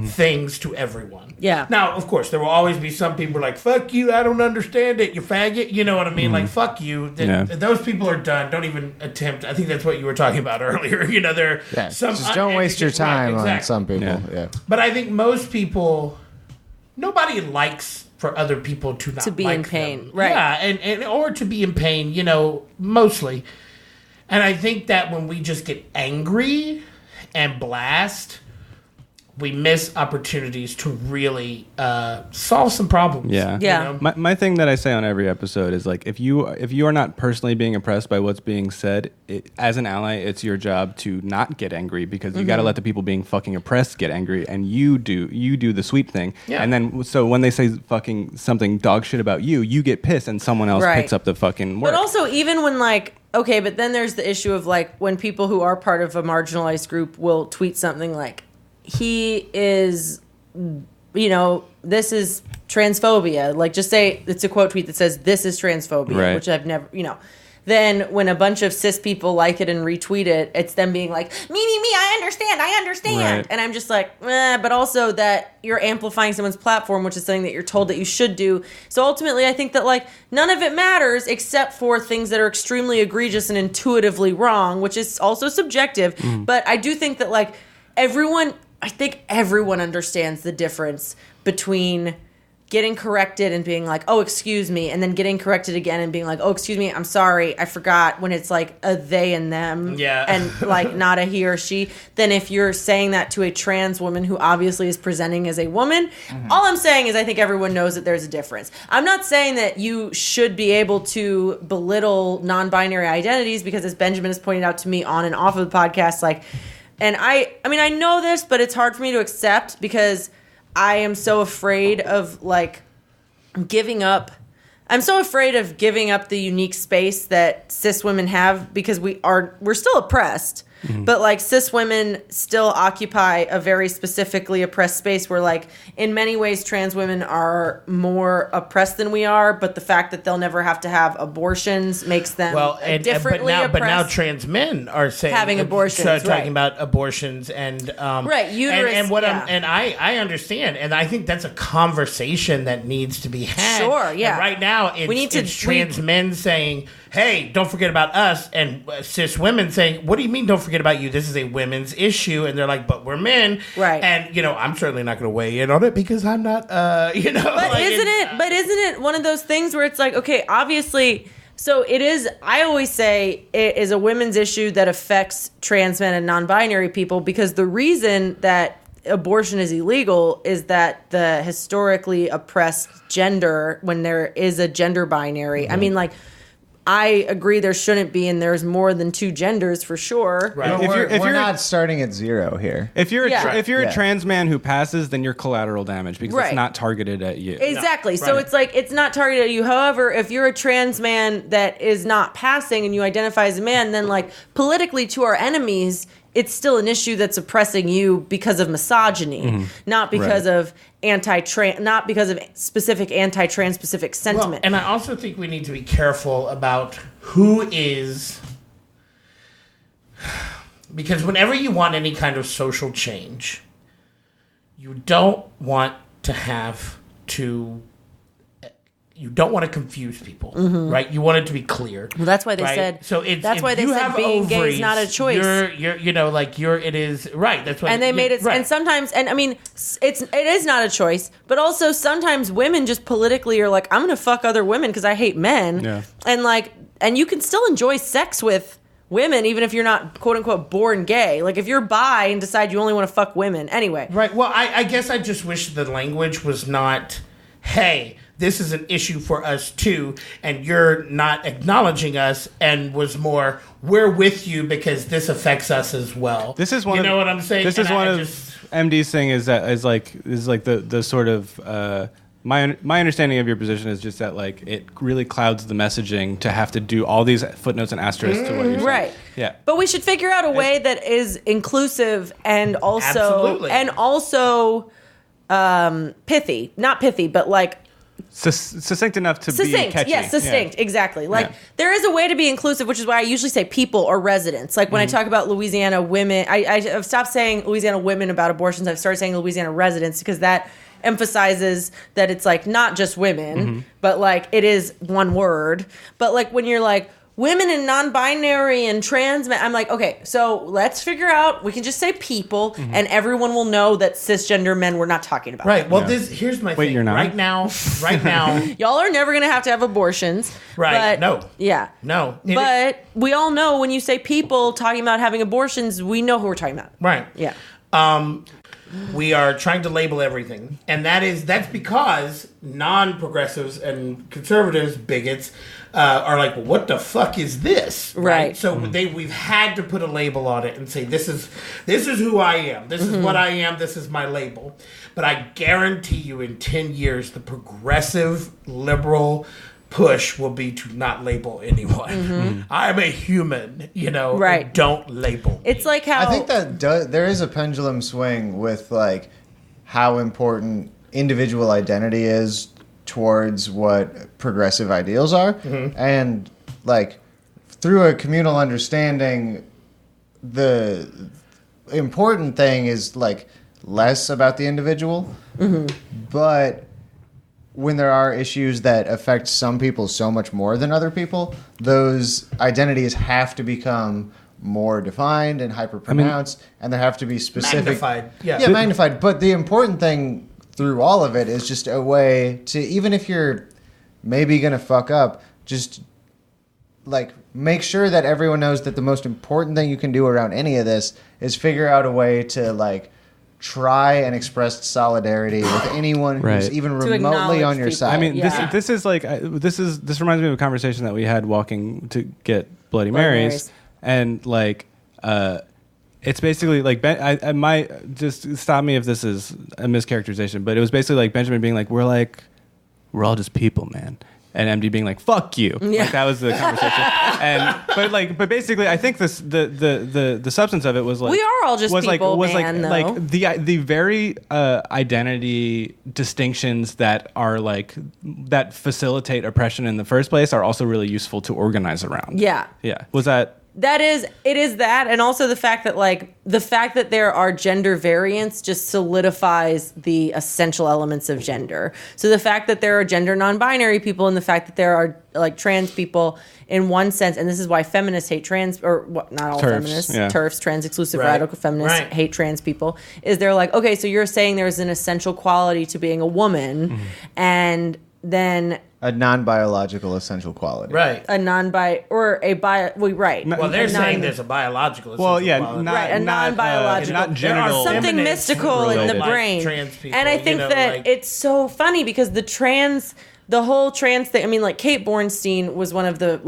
things to everyone. Yeah. Now, of course, there will always be some people like, fuck you, I don't understand it, you faggot. You know what I mean? Like, fuck you. Those people are done. Don't even attempt. I think that's what you were talking about earlier. You know, there are some... Just don't waste your time on some people. Yeah. But I think most people... Nobody likes for other people to not be like in pain. them. Right. Yeah, and or to be in pain, you know, mostly. And I think that when we just get angry and blast, we miss opportunities to really solve some problems. Yeah. Yeah. You know? My thing that I say on every episode is like, if you are not personally being impressed by what's being said, as an ally, it's your job to not get angry, because you got to let the people being fucking oppressed get angry, and you do the sweet thing. Yeah. And then so when they say fucking something dog shit about you, you get pissed, and someone else Right. picks up the fucking work. But also, even when like, okay, but then there's the issue of like when people who are part of a marginalized group will tweet something like, he is, you know, this is transphobia. Like, just say it's a quote tweet that says, this is transphobia, Right. which I've never, you know. Then when a bunch of cis people like it and retweet it, it's them being like, me, I understand. Right. And I'm just like, but also that you're amplifying someone's platform, which is something that you're told that you should do. So ultimately, I think that like none of it matters except for things that are extremely egregious and intuitively wrong, which is also subjective. But I do think that like I think everyone understands the difference between getting corrected and being like, oh, excuse me, and then getting corrected again and being like, oh, excuse me, I'm sorry, I forgot, when it's like a they and them, and like not a he or she, than if you're saying that to a trans woman who obviously is presenting as a woman. All I'm saying is I think everyone knows that there's a difference. I'm not saying that you should be able to belittle non-binary identities, because as Benjamin has pointed out to me on and off of the podcast, like, and I mean, I know this, but it's hard for me to accept because I am so afraid of like giving up. I'm so afraid of giving up the unique space that cis women have, because we're still oppressed, but like cis women still occupy a very specifically oppressed space where like in many ways trans women are more oppressed than we are, but the fact that they'll never have to have abortions makes them differently oppressed. But now trans men are saying having abortions, talking right. about abortions and right, uterus, and what yeah. I understand, and I think that's a conversation that needs to be had. Sure, yeah. And right now, it's trans men saying, "Hey, don't forget about us," and cis women saying, "What do you mean, don't forget about you? This is a women's issue." And they're like, "But we're men," right? And you know, I'm certainly not going to weigh in on it because I'm not, you know. But like, isn't it one of those things where it's like, okay, obviously. So it is, I always say it is a women's issue that affects trans men and non-binary people, because the reason that abortion is illegal is that the historically oppressed gender, when there is a gender binary, I mean, like, I agree there shouldn't be, and there's more than two genders for sure. Right. We're not starting at zero here. If you're Yeah. a trans man who passes, then you're collateral damage, because Right. it's not targeted at you. Exactly. No, So right. it's like, it's not targeted at you. However, if you're a trans man that is not passing and you identify as a man, then like politically to our enemies, it's still an issue that's oppressing you because of misogyny, not because of not because of specific anti-trans specific sentiment. Well, and I also think we need to be careful about who is, because whenever you want any kind of social change, you don't want to confuse people, right? You want it to be clear. Well, that's why they right? said. So it's, that's if why they you said have being gay is ovaries, not a choice. It is right. That's why. And they made it, right. and sometimes, and I mean, it is not a choice, but also sometimes women just politically are like, I'm gonna fuck other women because I hate men, Yeah. and you can still enjoy sex with women even if you're not quote unquote born gay. Like if you're bi and decide you only want to fuck women, anyway. Right. Well, I guess I just wish the language was not, hey, this is an issue for us too, and you're not acknowledging us, and was more, we're with you because this affects us as well. This is one. You know what I'm saying? This is one of MD's thing is the sort of my understanding of your position is just that like it really clouds the messaging to have to do all these footnotes and asterisks to what you're saying. Right. Yeah. But we should figure out a way that is inclusive and Absolutely. also pithy. Not pithy, but like Succinct enough to be catchy. Yes, succinct, Yeah. exactly. Like there is a way to be inclusive, which is why I usually say people or residents. Like when I talk about Louisiana women, I've stopped saying Louisiana women about abortions. I've started saying Louisiana residents because that emphasizes that it's like not just women, but like it is one word. But like when you're like women and non-binary and trans men, I'm like, okay, so let's figure out, we can just say people and everyone will know that cisgender men we're not talking about. Right. Well, here's my thing. You're not? Right now, Y'all are never going to have abortions. Right. But, No. Yeah. No. But we all know when you say people talking about having abortions, we know who we're talking about. Right. Yeah. We are trying to label everything, and that's because non-progressives and conservatives, bigots, are like, well, what the fuck is this? Right. So we've had to put a label on it and say this is who I am. This is what I am. This is my label. But I guarantee you, in 10 years, the progressive liberal push will be to not label anyone. I'm a human, Right. and don't label. It's like how I think that there is a pendulum swing with like how important individual identity is towards what progressive ideals are, and like through a communal understanding, the important thing is like less about the individual, but when there are issues that affect some people so much more than other people, those identities have to become more defined and hyper-pronounced, and there have to be specific... Magnified, yeah. Yeah, magnified. But the important thing through all of it is just a way to, even if you're maybe going to fuck up, just like make sure that everyone knows that the most important thing you can do around any of this is figure out a way to like try and express solidarity with anyone who's even remotely acknowledge on your people. side. I mean, Yeah. this is like this reminds me of a conversation that we had walking to get Bloody Marys, and like it's basically like I might just stop me if this is a mischaracterization, but it was basically like Benjamin being like, we're all just people, man. And MD being like, "Fuck you!" Yeah. Like that was the conversation. But basically, I think the substance of it was like we are all just people, man. like the very identity distinctions that are like that facilitate oppression in the first place are also really useful to organize around. Yeah. Yeah. Was that? It is that, and also the fact that there are gender variants just solidifies the essential elements of gender. So the fact that there are gender non-binary people and the fact that there are like trans people in one sense, and this is why feminists hate trans, or what, not all TERFs, feminists, yeah. TERFs, trans exclusive Right. radical feminists hate trans people, is they're like, okay, so you're saying there's an essential quality to being a woman, and then a non-biological essential quality. Right. a non-bi or a bi, right. Well, they're A saying non- there's a biological. Well, yeah, quality. not Right, a non-biological. not genital. something feminists mystical in the related. brain. Like trans people, and I think that like- it's so funny because the whole trans thing. I mean, like Kate Bornstein was one of the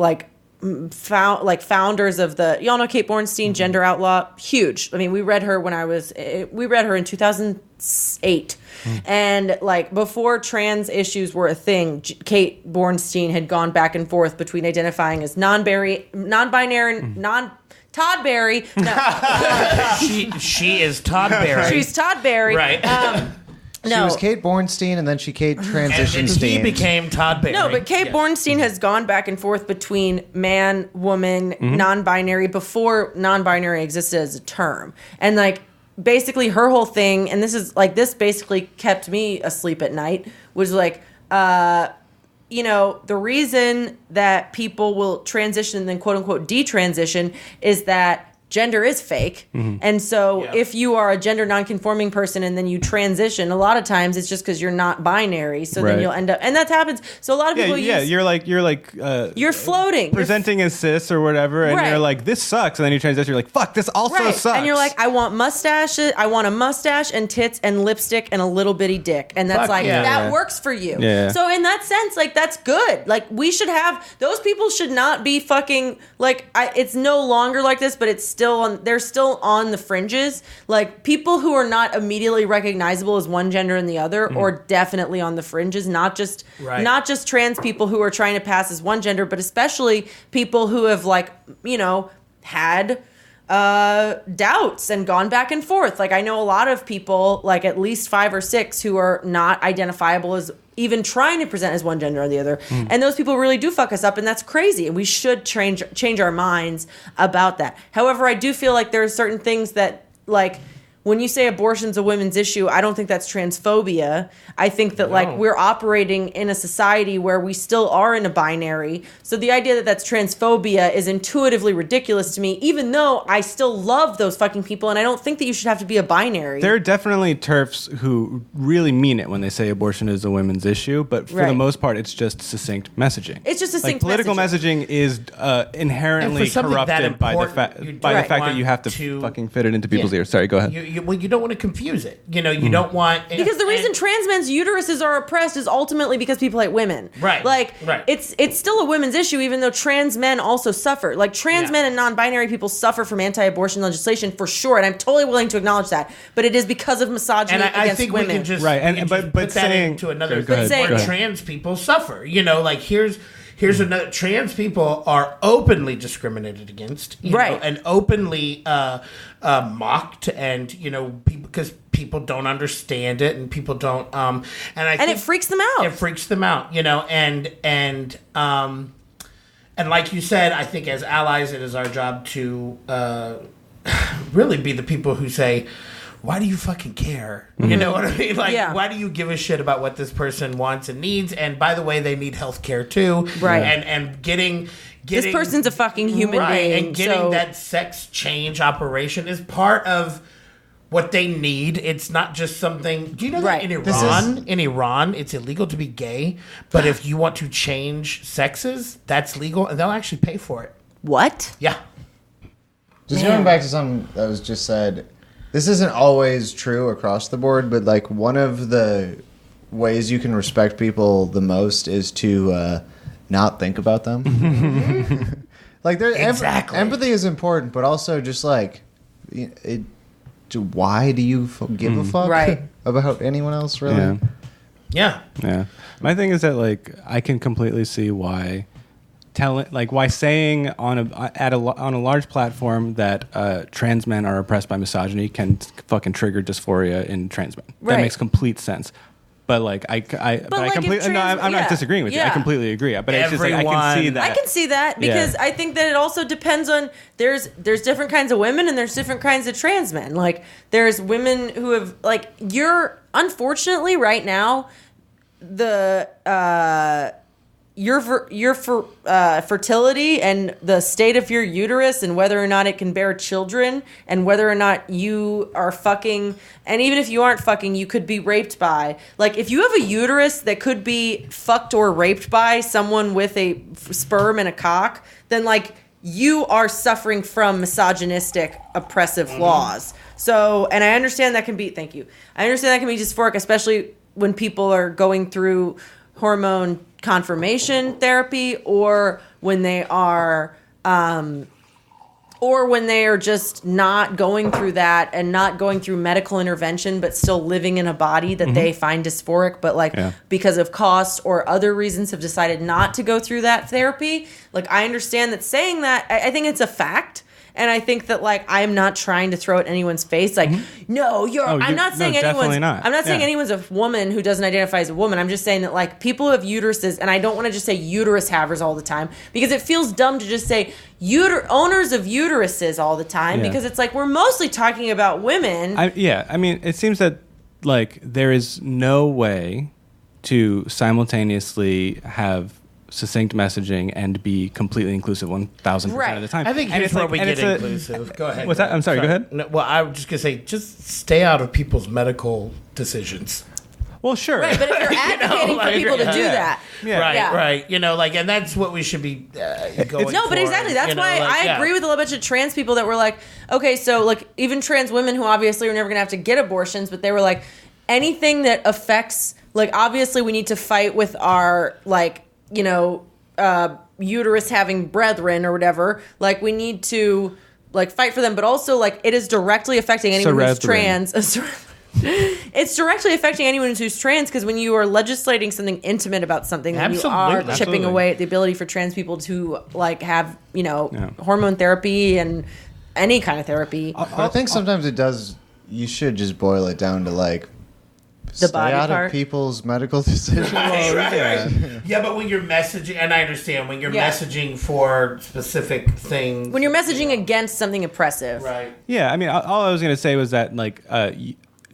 founders of the. Y'all know Kate Bornstein, gender outlaw, huge. I mean, we read her in 2008, and like before trans issues were a thing, Kate Bornstein had gone back and forth between identifying as non-binary, Todd Berry. No, she is Todd Berry. she's Todd Berry. Right. She No. was Kate Bornstein, and then she Kate and Transitionstein. he became Todd Berry. No, but Kate Yeah. Bornstein has gone back and forth between man, woman, non-binary before non-binary existed as a term. And like basically her whole thing, and this basically kept me asleep at night, was like the reason that people will transition and then quote unquote detransition is that gender is fake. And so if you are a gender nonconforming person and then you transition, a lot of times it's just because you're not binary. So then Right. you'll end up, and that happens. So a lot of people You're floating. presenting as cis or whatever, and Right. you're like, this sucks, and then you transition, you're like, fuck, this also Right. sucks. And you're like, I want mustaches. I want a mustache and tits and lipstick and a little bitty dick. And that's Fuck like, yeah. that Yeah. works for you. Yeah. So in that sense, like, that's good. Like, we should have, those people should not be fucking, like, it's no longer like this, but it's still they're still on the fringes. Like, people who are not immediately recognizable as one gender and the other are definitely on the fringes, not just trans people who are trying to pass as one gender, but especially people who have, like, you know, had doubts and gone back and forth. Like, I know a lot of people, like at least 5 or 6, who are not identifiable as even trying to present as one gender or the other. And those people really do fuck us up, and that's crazy. And we should change our minds about that. However, I do feel like there are certain things that, like, when you say abortion's a women's issue, I don't think that's transphobia. I think that, like, we're operating in a society where we still are in a binary. So the idea that that's transphobia is intuitively ridiculous to me, even though I still love those fucking people, and I don't think that you should have to be a binary. There are definitely TERFs who really mean it when they say abortion is a women's issue, but for the most part, it's just succinct messaging. It's just succinct political messaging is inherently corrupted by the fact that you have to fucking fit it into people's ears. Sorry, go ahead. You don't want to confuse it. You know, you don't want... Because the reason trans men's uteruses are oppressed is ultimately because people hate women. Right. Like, it's still a women's issue, even though trans men also suffer. Like, trans men and non-binary people suffer from anti-abortion legislation for sure, and I'm totally willing to acknowledge that. But it is because of misogyny against women. I think we can just, but put that saying, into another thing where trans people suffer. You know, like, here's another... Trans people are openly discriminated against, you know, and openly mocked, and, you know, because people don't understand it, and people don't and it freaks them out. It freaks them out, you know, and like you said, I think as allies, it is our job to really be the people who say, why do you fucking care? You know what I mean? Like, why do you give a shit about what this person wants and needs? And by the way, they need health care too. Right. And getting this person's a fucking human being. And getting that sex change operation is part of what they need. It's not just something... Do you know that in Iran, it's illegal to be gay, but if you want to change sexes, that's legal, and they'll actually pay for it. What? Yeah. Just going back to something that was just said... This isn't always true across the board, but, like, one of the ways you can respect people the most is to not think about them. Like, empathy is important, but also just, like, why do you give a fuck about anyone else, really? Yeah. My thing is that, like, I can completely see why... why saying on a large platform that trans men are oppressed by misogyny can fucking trigger dysphoria in trans men. That makes complete sense. But, like, I'm not disagreeing with you. I completely agree. But it's just like, I can see that. I can see that because I think that it also depends on there's different kinds of women and there's different kinds of trans men. Like, there's women who have, like, unfortunately right now your fertility and the state of your uterus and whether or not it can bear children and whether or not you are fucking, and even if you aren't fucking, you could be raped by. Like, if you have a uterus that could be fucked or raped by someone with a sperm and a cock, then, like, you are suffering from misogynistic, oppressive laws. So, and I understand that can be, I understand that can be dysphoric, especially when people are going through hormone confirmation therapy or when they are just not going through that and not going through medical intervention but still living in a body that they find dysphoric but because of cost or other reasons have decided not to go through that therapy. Like, I understand that saying that, I think it's a fact. And I think that, like, I'm not trying to throw it in anyone's face. Like, no, I'm not saying anyone's a woman who doesn't identify as a woman. I'm just saying that, like, people who have uteruses, and I don't want to just say uterus havers all the time because it feels dumb to just say owners of uteruses all the time because it's like we're mostly talking about women. I mean, it seems that, like, there is no way to simultaneously have succinct messaging and be completely inclusive 1,000% of the time. I think here's where we get inclusive. Go ahead. What's that? I'm sorry. Go ahead. No, well, I was just going to say, just stay out of people's medical decisions. Well, sure. Right, but if you're advocating for people to do that. Right. You know, like, and that's what we should be going No, but exactly. That's why I agree with a bunch of trans people that were like, okay, so, like, even trans women who obviously are never going to have to get abortions, but they were like, anything that affects, like, obviously we need to fight with our, like, uterus having brethren or whatever. Like, we need to, like fight for them, but also like it is directly affecting anyone who's trans. It's directly affecting anyone who's trans because when you are legislating something intimate about something, then you are chipping away at the ability for trans people to like have hormone therapy and any kind of therapy. I think sometimes it does. You should just boil it down to like the stay body out part. of people's medical decisions. Right. Yeah, but when you're messaging, and I understand when you're messaging for specific things, when you're messaging against something oppressive, right? Yeah, I mean, all I was going to say was that like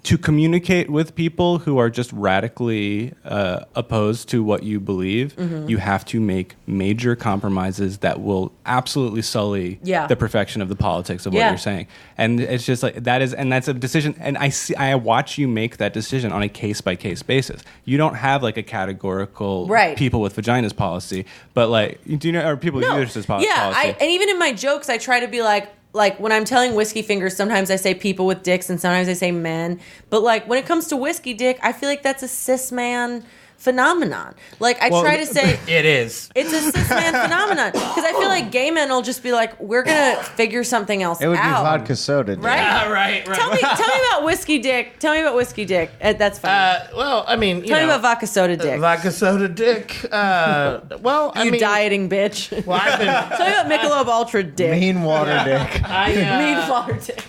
to communicate with people who are just radically opposed to what you believe, you have to make major compromises that will absolutely sully the perfection of the politics of what you're saying. And it's just like that's a decision. And I watch you make that decision on a case by case basis. You don't have like a categorical people with vaginas policy, but like do you know or people with uteruses policy? Yeah, and even in my jokes, I try to be like when I'm telling whiskey fingers, sometimes I say people with dicks and sometimes I say men. But like when it comes to whiskey dick, I feel like that's a cis man phenomenon. Like I try to say it's a cis man phenomenon because I feel like gay men will just be like, we're gonna figure something else out. It would be vodka soda, right? Yeah, right. Tell me about whiskey dick. Tell me about whiskey dick. That's fine. Well, I mean, tell me about vodka soda dick. Vodka soda dick. Well, I mean, dieting bitch. Well, I've been. Tell me about Michelob Ultra dick. Mean water dick. Mean water dick.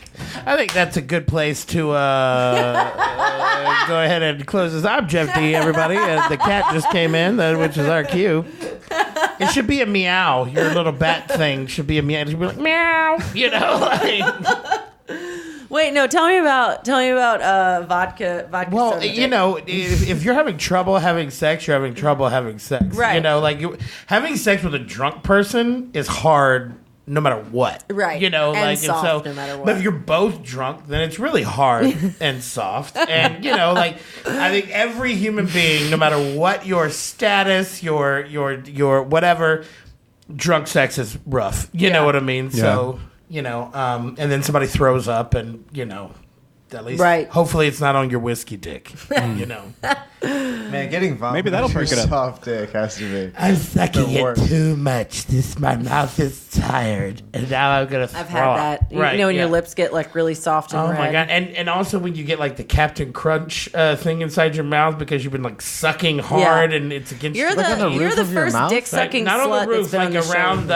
I think that's a good place to go ahead and close this. I'm Jeff D, everybody. The cat just came in, which is our cue. It should be a meow. Your little bat thing should be a meow. It should be like, meow. You know? Like, wait, no. Tell me about vodka. Well, soda you know, if you're having trouble having sex, you're having trouble having sex. Right. You know, like having sex with a drunk person is hard. No matter what, right? You know, and like soft, and so. No matter what. But if you're both drunk, then it's really hard and soft. And you know, like I think every human being, no matter what your status, your whatever, drunk sex is rough. You know what I mean? Yeah. So you know, and then somebody throws up, and you know, at least hopefully it's not on your whiskey dick. You know. Man, getting vomit maybe that'll perk it up. Soft dick has to be. I'm sucking it too much. My mouth is tired, and now I'm gonna. I've had that. You know when your lips get like really soft and red. Oh my god! And also when you get like the Captain Crunch thing inside your mouth because you've been like sucking hard and it's against. You're the first dick sucking not slut on the roof, that's like around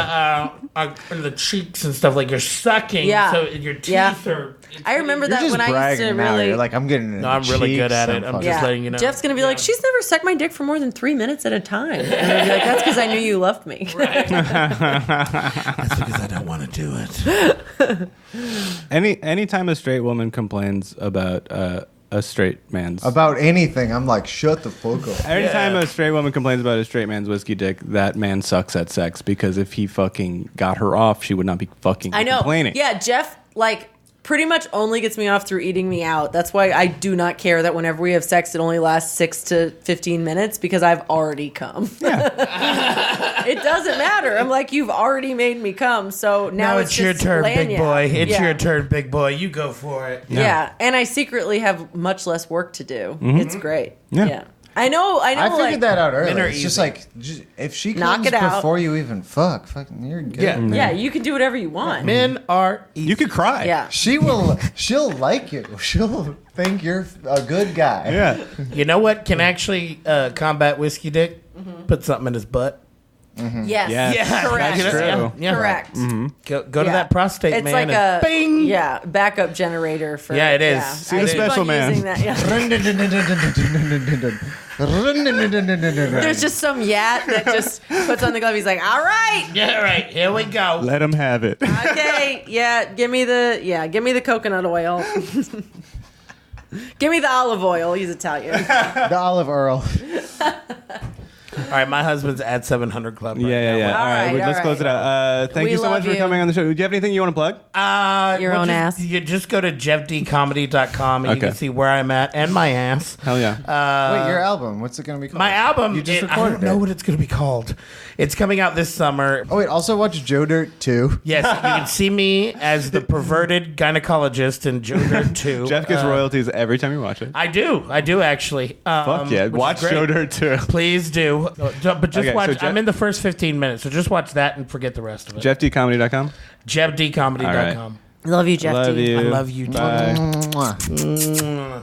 the cheeks and stuff. Like you're sucking, so your teeth are. I remember that when I used to really. You're like, I'm getting. No, I'm really good at it. I'm just letting you know. Jeff's gonna be like, she's never sucked my dick for more than 3 minutes at a time. And I'd be like, that's because I knew you loved me. Right. That's because I don't want to do it. Anytime a straight woman complains about a straight man's about anything, I'm like, shut the fuck up. Every time a straight woman complains about a straight man's whiskey dick, that man sucks at sex because if he fucking got her off, she would not be fucking complaining. Yeah, Jeff like pretty much only gets me off through eating me out. That's why I do not care that whenever we have sex, it only lasts 6 to 15 minutes because I've already come. Yeah. It doesn't matter. I'm like, you've already made me come, so now it's your just turn, big Lanya. boy. It's your turn, big boy. You go for it. Yeah, and I secretly have much less work to do. Mm-hmm. It's great. Yeah. I know. I figured that out earlier. It's just like if she knock comes it out before you even fucking you're good. Yeah, you can do whatever you want. Men are easy. You could cry. Yeah, she'll like you. She'll think you're a good guy. Yeah. You know what can actually combat whiskey dick? Put something in his butt. Yes. Yeah. Correct. That's true. Yeah. Correct. Go to that prostate It's man. like and a bing. backup generator for. Yeah, it is. See the I keep special on man. using that, There's just some yat that just puts on the glove. He's like, all right. Yeah, right. Here we go. Let him have it. Okay. Yeah. Give me the coconut oil. Give me the olive oil. He's Italian. The Olive Earl. All right, my husband's at 700 Club. Right Yeah. now. All right, let's close it out. Thank We you so much love for you. coming on the show. Do you have anything you want to plug? Your own ass. You just go to jeffdcomedy.com and you Okay. can see where I'm at and my ass. Hell yeah. Wait, your album? What's it gonna be called? My album. You just I recorded don't know it. what it's going to be called. It's coming out this summer. Oh wait, also watch Joe Dirt 2. Yes, you can see me as the perverted gynecologist in Joe Dirt 2. Jeff gets royalties every time you watch it. I do actually. Fuck yeah. which is Watch great. Joe Dirt too. Please do. No, but just Okay, watch. so Jeff- I'm in the first 15 minutes, so just watch that and forget the rest of it. JeffDcomedy.com. JeffDcomedy.com. Love you, Jeff Love D. you. I love you. Bye. Mwah. Mwah.